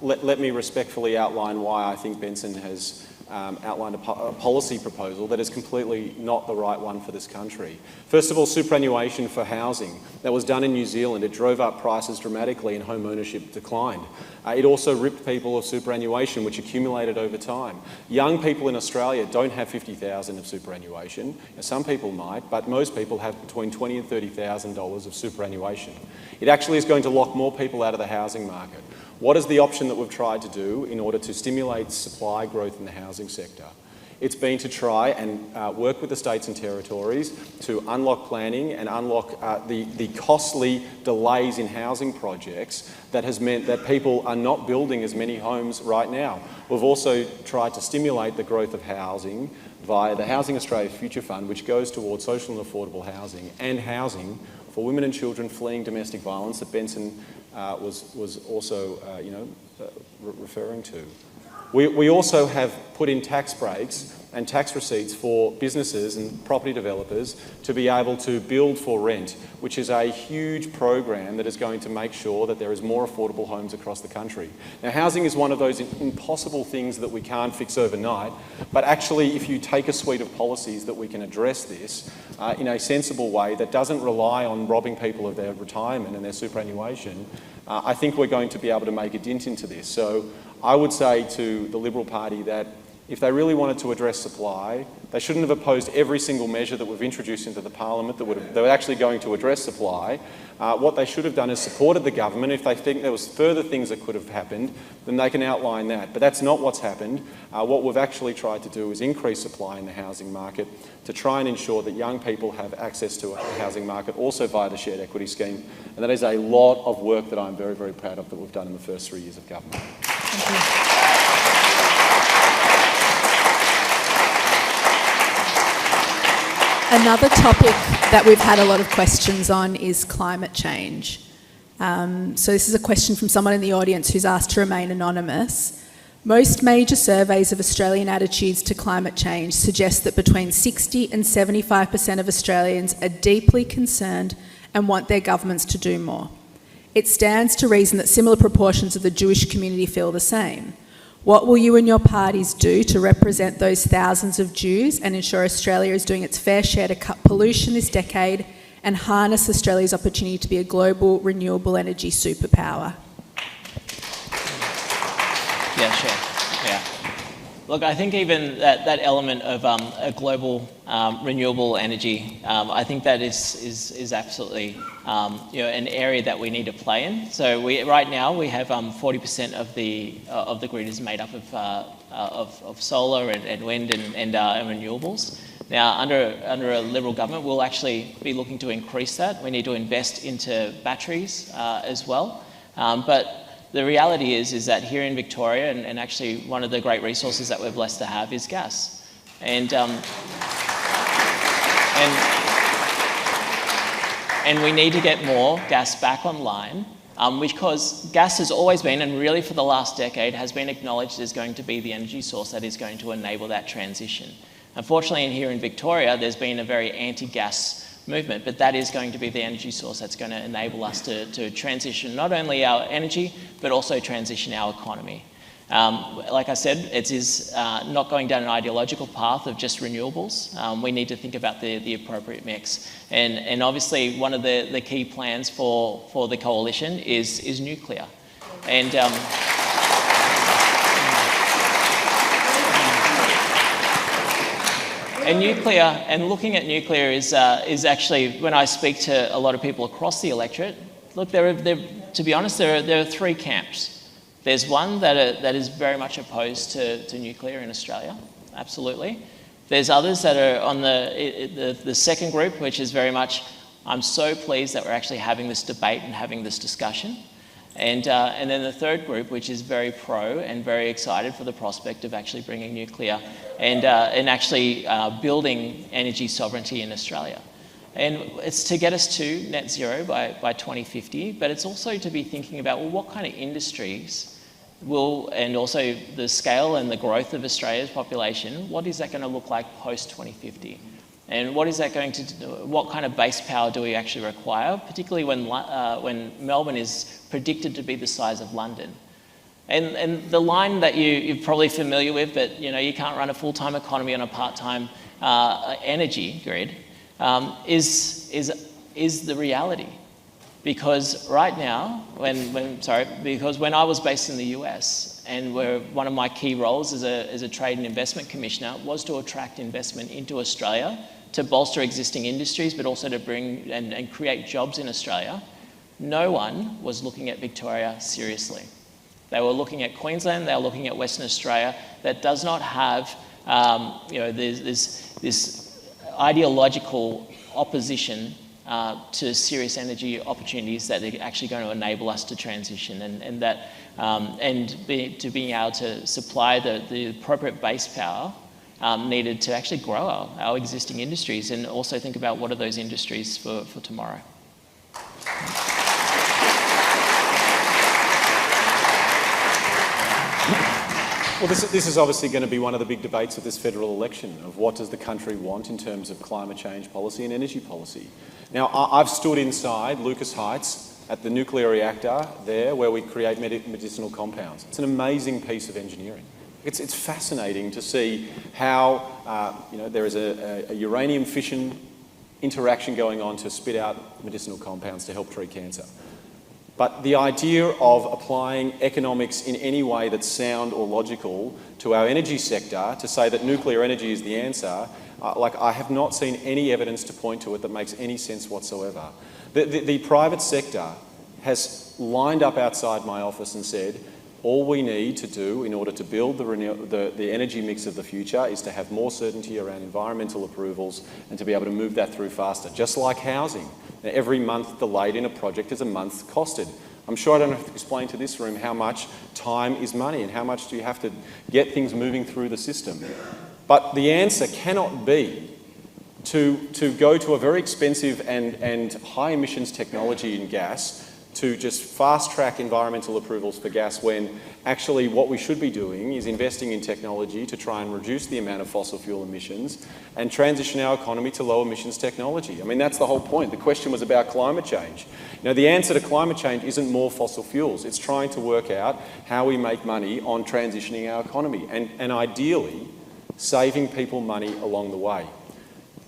C: let me respectfully outline why I think Benson has outlined a policy proposal that is completely not the right one for this country. First of all, superannuation for housing. That was done in New Zealand. It drove up prices dramatically and home ownership declined. It also ripped people of superannuation, which accumulated over time. Young people in Australia don't have $50,000 of superannuation. Some people might, but most people have between $20,000 and $30,000 of superannuation. It actually is going to lock more people out of the housing market. What is the option that we've tried to do in order to stimulate supply growth in the housing sector? It's been to try and work with the states and territories to unlock planning and unlock the costly delays in housing projects that has meant that people are not building as many homes right now. We've also tried to stimulate the growth of housing via the Housing Australia Future Fund, which goes towards social and affordable housing and housing for women and children fleeing domestic violence that Benson was also referring to. We also have put in tax breaks and tax receipts for businesses and property developers to be able to build for rent, which is a huge program that is going to make sure that there is more affordable homes across the country. Now, housing is one of those impossible things that we can't fix overnight, but actually if you take a suite of policies that we can address this in a sensible way that doesn't rely on robbing people of their retirement and their superannuation, I think we're going to be able to make a dent into this. So I would say to the Liberal Party that if they really wanted to address supply, they shouldn't have opposed every single measure that we've introduced into the Parliament that were actually going to address supply. What they should have done is supported the government. If they think there was further things that could have happened, then they can outline that. But that's not what's happened. What we've actually tried to do is increase supply in the housing market to try and ensure that young people have access to a housing market, also via the shared equity scheme. And that is a lot of work that I'm very, very proud of that we've done in the first 3 years of government.
A: Thank you.
B: Another topic that we've had a lot of questions on is climate change. So this is a question from someone in the audience who's asked to remain anonymous. Most major surveys of Australian attitudes to climate change suggest that between 60 and 75% of Australians are deeply concerned and want their governments to do more. It stands to reason that similar proportions of the Jewish community feel the same. What will you and your parties do to represent those thousands of Jews and ensure Australia is doing its fair share to cut pollution this decade and harness Australia's opportunity to be a global renewable energy superpower?
D: Yeah, sure. Yeah. Look, I think even that element of a global renewable energy, I think that is absolutely an area that we need to play in. So right now we have 40% of the grid is made up of solar and wind and renewables. Now, under a Liberal government, we'll actually be looking to increase that. We need to invest into batteries as well, but the reality is that here in Victoria, and actually one of the great resources that we're blessed to have is gas. And we need to get more gas back online, because gas has always been, and really for the last decade, has been acknowledged as going to be the energy source that is going to enable that transition. Unfortunately, here in Victoria, there's been a very anti-gas movement, but that is going to be the energy source that's going to enable us to transition not only our energy, but also transition our economy. Like I said, it is not going down an ideological path of just renewables. We need to think about the appropriate mix. And obviously, one of the key plans for the coalition is nuclear. And And nuclear, and looking at nuclear is actually, when I speak to a lot of people across the electorate, look, to be honest, there are three camps. There's one that is very much opposed to nuclear in Australia, absolutely. There's others that are on the second group, which is very much, I'm so pleased that we're actually having this debate and having this discussion. And then the third group, which is very pro and very excited for the prospect of actually bringing nuclear and actually building energy sovereignty in Australia. And it's to get us to net zero by 2050, but it's also to be thinking about, well, what kind of industries will, and also the scale and the growth of Australia's population, what is that going to look like post 2050? And what is that going to do? What kind of base power do we actually require, particularly when Melbourne is predicted to be the size of London? And the line that you're probably familiar with, but you can't run a full-time economy on a part-time energy grid, is the reality. Because right now, because when I was based in the US, and one of my key roles as a trade and investment commissioner was to attract investment into Australia, to bolster existing industries, but also to bring and create jobs in Australia, no one was looking at Victoria seriously. They were looking at Queensland, they were looking at Western Australia, that does not have this ideological opposition to serious energy opportunities that are actually going to enable us to transition to being able to supply the appropriate base power needed to actually grow our existing industries, and also think about what are those industries for tomorrow.
C: Well, this is obviously going to be one of the big debates of this federal election, of what does the country want in terms of climate change policy and energy policy. Now, I've stood inside Lucas Heights at the nuclear reactor there where we create medicinal compounds. It's an amazing piece of engineering. It's fascinating to see how there is a uranium fission interaction going on to spit out medicinal compounds to help treat cancer. But the idea of applying economics in any way that's sound or logical to our energy sector to say that nuclear energy is the answer, I have not seen any evidence to point to it that makes any sense whatsoever. The private sector has lined up outside my office and said, all we need to do in order to build the energy mix of the future is to have more certainty around environmental approvals and to be able to move that through faster, just like housing. Now, every month delayed in a project is a month costed. I'm sure I don't have to explain to this room how much time is money and how much do you have to get things moving through the system. But the answer cannot be to go to a very expensive and high emissions technology in gas to just fast-track environmental approvals for gas when actually what we should be doing is investing in technology to try and reduce the amount of fossil fuel emissions and transition our economy to low emissions technology. I mean, that's the whole point. The question was about climate change. You know, the answer to climate change isn't more fossil fuels. It's trying to work out how we make money on transitioning our economy and ideally saving people money along the way.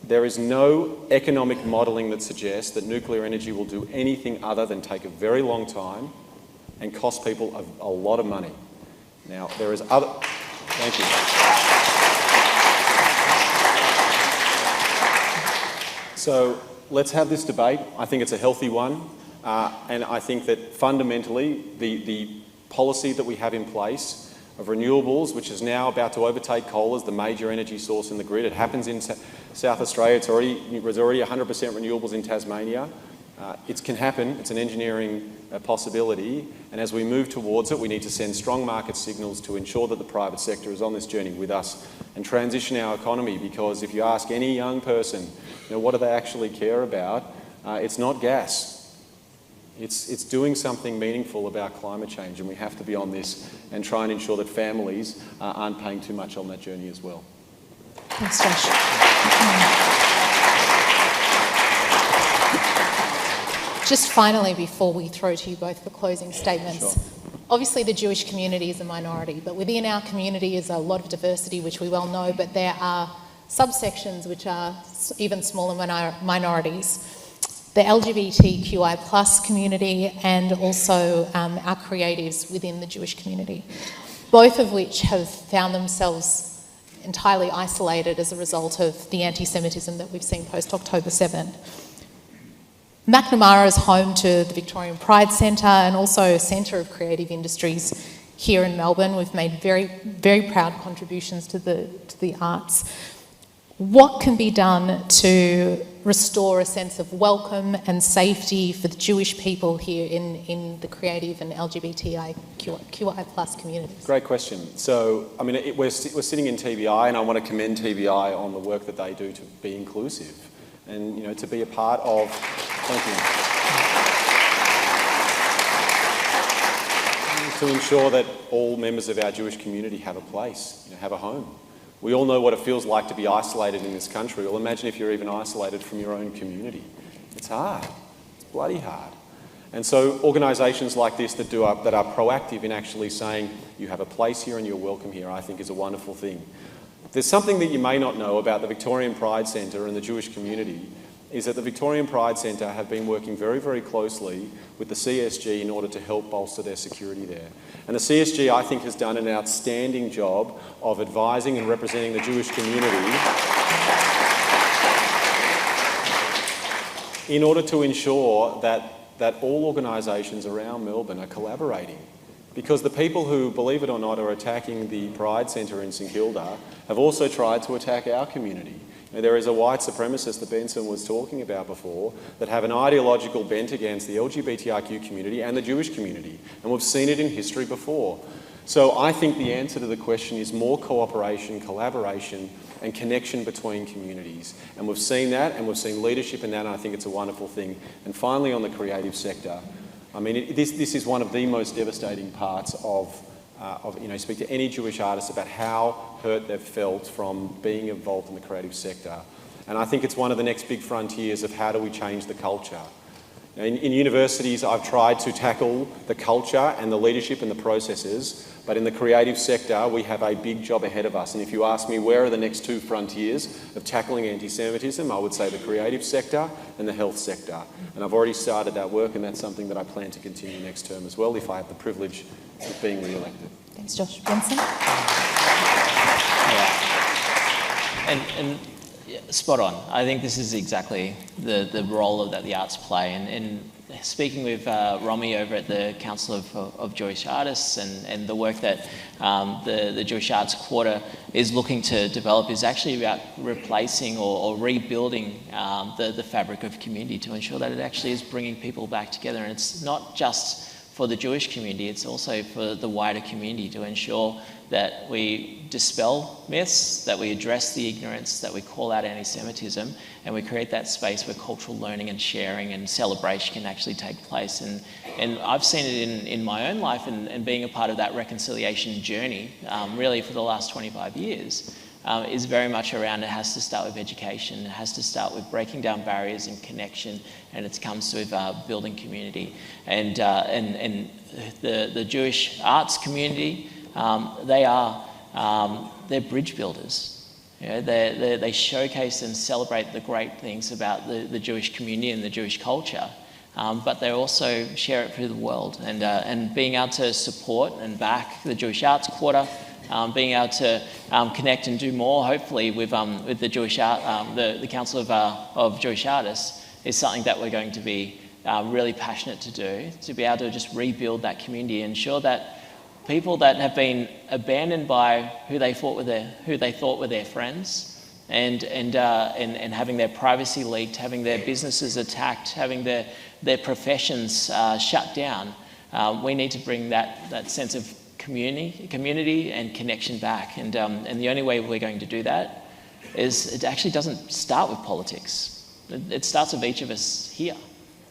C: There is no economic modelling that suggests that nuclear energy will do anything other than take a very long time and cost people a lot of money. Now, there is other... Thank you. So let's have this debate. I think it's a healthy one. And I think that fundamentally the policy that we have in place of renewables, which is now about to overtake coal as the major energy source in the grid. It happens in South Australia. There's already 100% renewables in Tasmania. It can happen. It's an engineering possibility. And as we move towards it, we need to send strong market signals to ensure that the private sector is on this journey with us and transition our economy. Because if you ask any young person, what do they actually care about? It's not gas. It's doing something meaningful about climate change, and we have to be on this and try and ensure that families aren't paying too much on that journey as well.
A: Thanks, Josh. Just finally, before we throw to you both for closing statements,
C: Sure.
A: Obviously the Jewish community is a minority, but within our community is a lot of diversity, which we well know, but there are subsections which are even smaller minorities. The LGBTQI plus community and also our creatives within the Jewish community, both of which have found themselves entirely isolated as a result of the anti-Semitism that we've seen post-October 7. Macnamara is home to the Victorian Pride Centre and also a centre of creative industries here in Melbourne. We've made very, very proud contributions to the arts. What can be done to restore a sense of welcome and safety for the Jewish people here in the creative and LGBTIQI plus communities?
C: Great question. So, I mean, we're sitting in TBI, and I want to commend TBI on the work that they do to be inclusive and, to be a part of... Thank you. To ensure that all members of our Jewish community have a place, have a home. We all know what it feels like to be isolated in this country. Well, imagine if you're even isolated from your own community. It's hard. It's bloody hard. And so organisations like this that are proactive in actually saying you have a place here and you're welcome here, I think is a wonderful thing. There's something that you may not know about the Victorian Pride Centre and the Jewish community is that the Victorian Pride Centre have been working very, very closely with the CSG in order to help bolster their security there. And the CSG, I think, has done an outstanding job of advising and representing the Jewish community in order to ensure that all organisations around Melbourne are collaborating. Because the people who, believe it or not, are attacking the Pride Centre in St Kilda have also tried to attack our community. There is a white supremacist that Benson was talking about before that have an ideological bent against the LGBTIQ community and the Jewish community. And we've seen it in history before. So I think the answer to the question is more cooperation, collaboration and connection between communities. And we've seen that and we've seen leadership in that, and I think it's a wonderful thing. And finally, on the creative sector, I mean, this is one of the most devastating parts of speak to any Jewish artist about how hurt they've felt from being involved in the creative sector. And I think it's one of the next big frontiers of how do we change the culture. In universities, I've tried to tackle the culture and the leadership and the processes, but in the creative sector, we have a big job ahead of us. And if you ask me where are the next two frontiers of tackling anti-Semitism, I would say the creative sector and the health sector. And I've already started that work, and that's something that I plan to continue next term as well, if I have the privilege of being re-elected.
A: Thanks, Josh. Benson?
D: Yeah. And spot on. I think this is exactly the role that the arts play. And speaking with Romy over at the Council of Jewish Artists and the work that the Jewish Arts Quarter is looking to develop is actually about replacing or rebuilding the fabric of community to ensure that it actually is bringing people back together. And it's not just for the Jewish community, it's also for the wider community to ensure that we dispel myths, that we address the ignorance, that we call out anti-Semitism, and we create that space where cultural learning and sharing and celebration can actually take place. And I've seen it in my own life and being a part of that reconciliation journey, really for the last 25 years, is very much around it has to start with education, it has to start with breaking down barriers and connection, and it comes with building community. And the Jewish arts community, they're bridge builders. They showcase and celebrate the great things about the Jewish community and the Jewish culture, but they also share it through the world. And being able to support and back the Jewish Arts Quarter, being able to connect and do more, hopefully, with the Jewish the Council of Jewish Artists is something that we're going to be really passionate to do, to be able to just rebuild that community, ensure that people that have been abandoned by who they thought were their friends, and having their privacy leaked, having their businesses attacked, having their professions shut down, we need to bring that sense of community and connection back. And the only way we're going to do that is it actually doesn't start with politics. It starts with each of us here.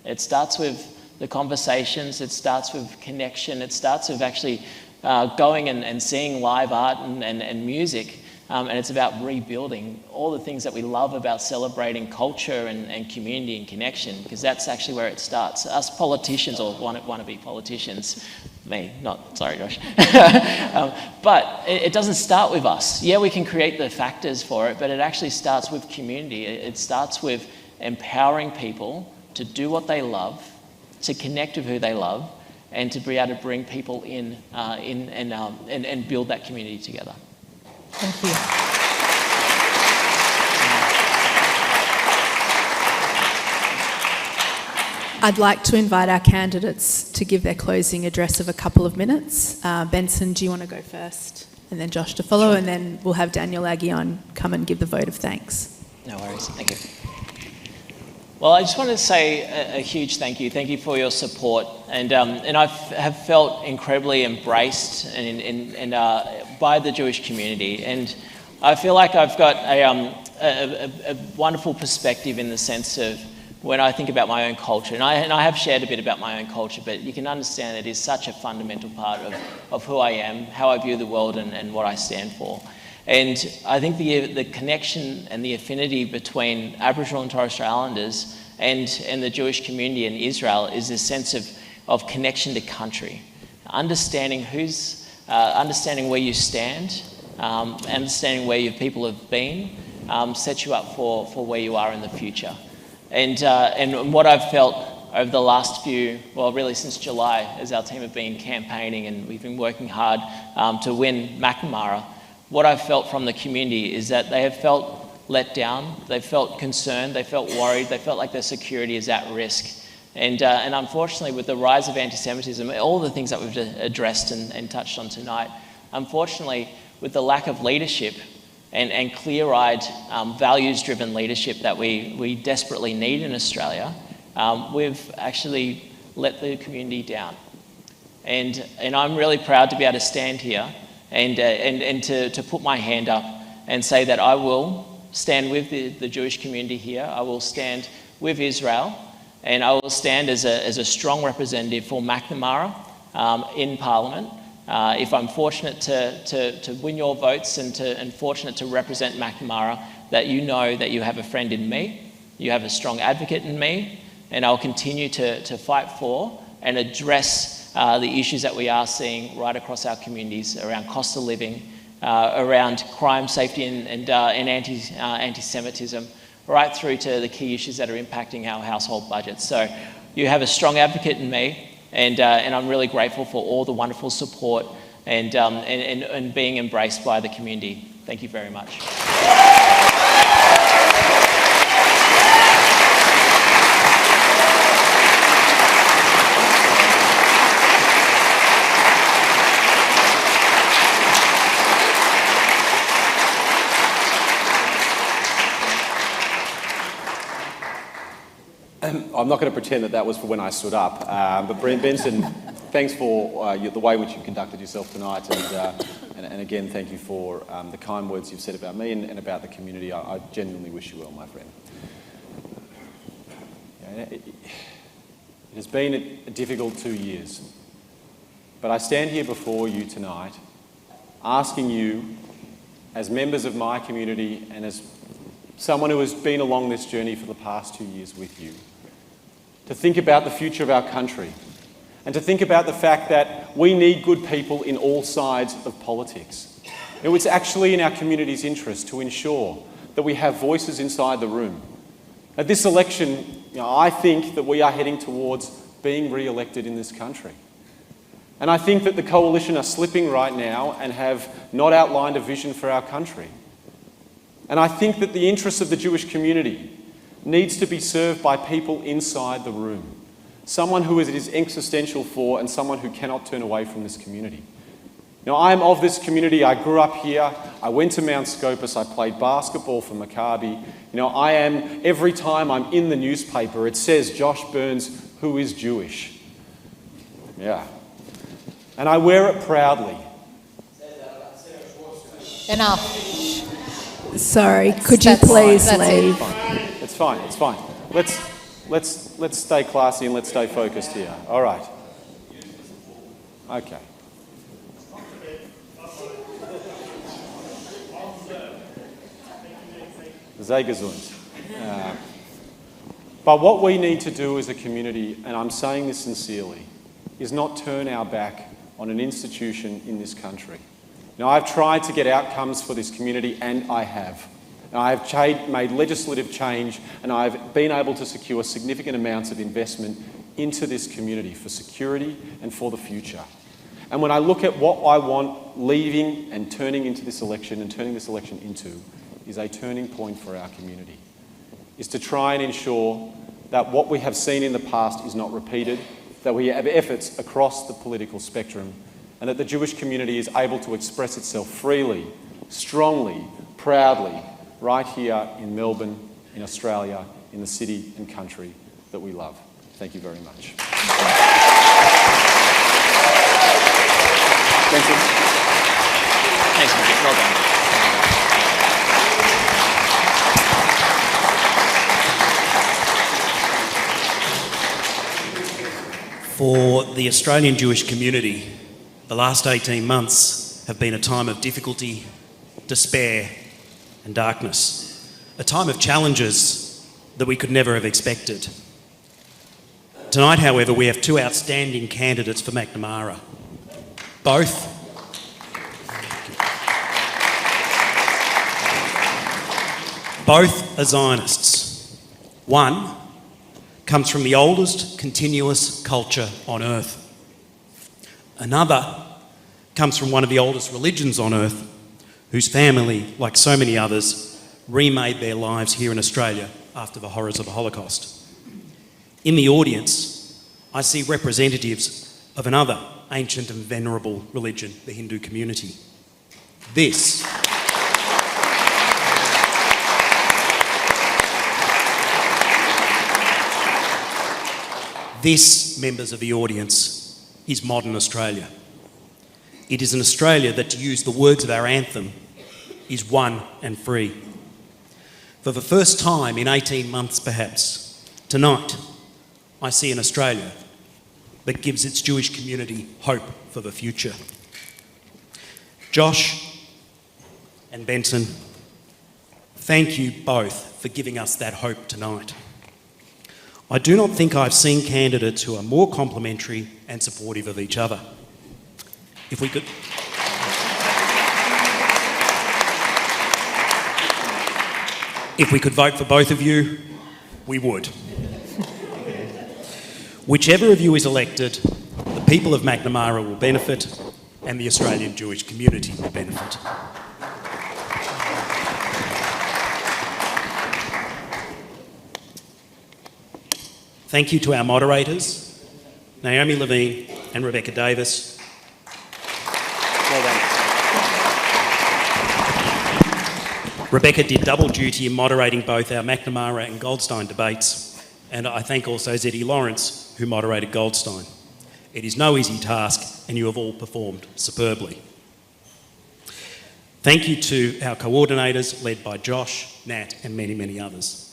D: It starts with the conversations, it starts with connection, it starts with actually going and seeing live art and music, and it's about rebuilding all the things that we love about celebrating culture and community and connection, because that's actually where it starts. Us politicians, or wannabe politicians, me, sorry Josh, but it doesn't start with us. Yeah, we can create the factors for it, but it actually starts with community. It starts with empowering people to do what they love, to connect with who they love, and to be able to bring people in and build that community together.
A: Thank you.
B: I'd like to invite our candidates to give their closing address of a couple of minutes. Benson, do you want to go first? And then Josh to follow, and then we'll have Daniel Aguillon come and give the vote of thanks.
D: No worries, thank you. Well, I just want to say a huge thank you. Thank you for your support, and I have felt incredibly embraced by the Jewish community, and I feel like I've got a wonderful perspective in the sense of when I think about my own culture, and I have shared a bit about my own culture, but you can understand it is such a fundamental part of who I am, how I view the world, and what I stand for. And I think the connection and the affinity between Aboriginal and Torres Strait Islanders and the Jewish community in Israel is this sense of connection to country, understanding understanding where you stand, understanding where your people have been, sets you up for where you are in the future. And what I've felt over the last really since July, as our team have been campaigning and we've been working hard to win Macnamara, what I've felt from the community is that they have felt let down, they felt concerned, they felt worried, they felt like their security is at risk. And unfortunately, with the rise of anti-Semitism, all the things that we've addressed and touched on tonight, unfortunately, with the lack of leadership and clear-eyed, values-driven leadership that we desperately need in Australia, we've actually let the community down. And I'm really proud to be able to stand here and to put my hand up and say that I will stand with the Jewish community here. I will stand with Israel, and I will stand as a strong representative for Macnamara in Parliament, if I'm fortunate to win your votes and fortunate to represent Macnamara, that you know that you have a friend in me, you have a strong advocate in me, and I'll continue to fight for and address the issues that we are seeing right across our communities around cost of living, around crime, safety and anti-Semitism, right through to the key issues that are impacting our household budgets. So you have a strong advocate in me, and I'm really grateful for all the wonderful support and being embraced by the community. Thank you very much.
C: I'm not going to pretend that was for when I stood up, but Benson, thanks for the way in which you conducted yourself tonight, and again, thank you for the kind words you've said about me and about the community. I genuinely wish you well, my friend. It has been a difficult 2 years, but I stand here before you tonight asking you, as members of my community and as someone who has been along this journey for the past 2 years with you, to think about the future of our country and to think about the fact that we need good people in all sides of politics. It's actually in our community's interest to ensure that we have voices inside the room. At this election, I think that we are heading towards being re-elected in this country. And I think that the coalition are slipping right now and have not outlined a vision for our country. And I think that the interests of the Jewish community needs to be served by people inside the room. Someone who it is existential for and someone who cannot turn away from this community. I am of this community. I grew up here. I went to Mount Scopus. I played basketball for Maccabi. Every time I'm in the newspaper, it says Josh Burns, who is Jewish. Yeah. And I wear it proudly.
A: Enough.
B: Sorry, could you please leave?
C: It's fine. Let's stay classy and let's stay focused here. All right. Okay. Sei gesund. But what we need to do as a community, and I'm saying this sincerely, is not turn our back on an institution in this country. I've tried to get outcomes for this community, and I have. I've made legislative change, and I've been able to secure significant amounts of investment into this community for security and for the future. And when I look at what I want leaving and turning into this election and turning this election into is a turning point for our community, is to try and ensure that what we have seen in the past is not repeated, that we have efforts across the political spectrum, and that the Jewish community is able to express itself freely, strongly, proudly, right here in Melbourne, in Australia, in the city and country that we love. Thank you very much. Benson.
D: Thanks, Mick. Well done.
E: For the Australian Jewish community, the last 18 months have been a time of difficulty, despair and darkness. A time of challenges that we could never have expected. Tonight, however, we have two outstanding candidates for Macnamara. Both are Zionists. One comes from the oldest continuous culture on earth. Another comes from one of the oldest religions on earth, whose family, like so many others, remade their lives here in Australia after the horrors of the Holocaust. In the audience, I see representatives of another ancient and venerable religion, the Hindu community. This members of the audience, is modern Australia. It is an Australia that, to use the words of our anthem, is one and free. For the first time in 18 months perhaps, tonight I see an Australia that gives its Jewish community hope for the future. Josh and Benson, thank you both for giving us that hope tonight. I do not think I've seen candidates who are more complementary and supportive of each other. If we could vote for both of you, we would. Whichever of you is elected, the people of Macnamara will benefit and the Australian Jewish community will benefit. Thank you to our moderators, Naomi Levin and Rebecca Davis.
C: Well done.
E: Rebecca did double duty in moderating both our Macnamara and Goldstein debates, and I thank also Zeddy Lawrence, who moderated Goldstein. It is no easy task, and you have all performed superbly. Thank you to our coordinators, led by Josh, Nat, and many, many others.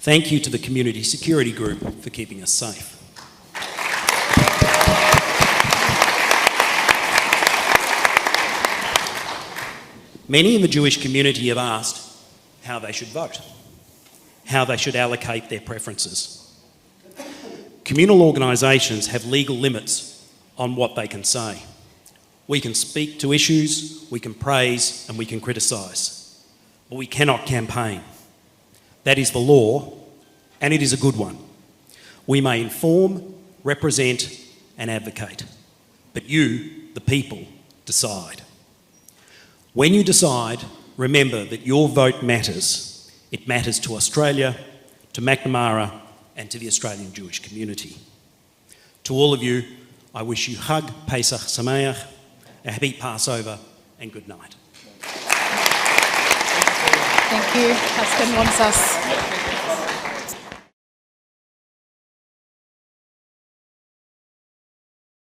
E: Thank you to the Community Security Group for keeping us safe. Many in the Jewish community have asked how they should vote, how they should allocate their preferences. Communal organisations have legal limits on what they can say. We can speak to issues, we can praise, and we can criticise, but we cannot campaign. That is the law, and it is a good one. We may inform, represent, and advocate, but you, the people, decide. When you decide, remember that your vote matters. It matters to Australia, to Macnamara, and to the Australian Jewish community. To all of you, I wish you Chag Pesach Sameach, a happy Passover, and good night.
A: Thank you. Husband wants us.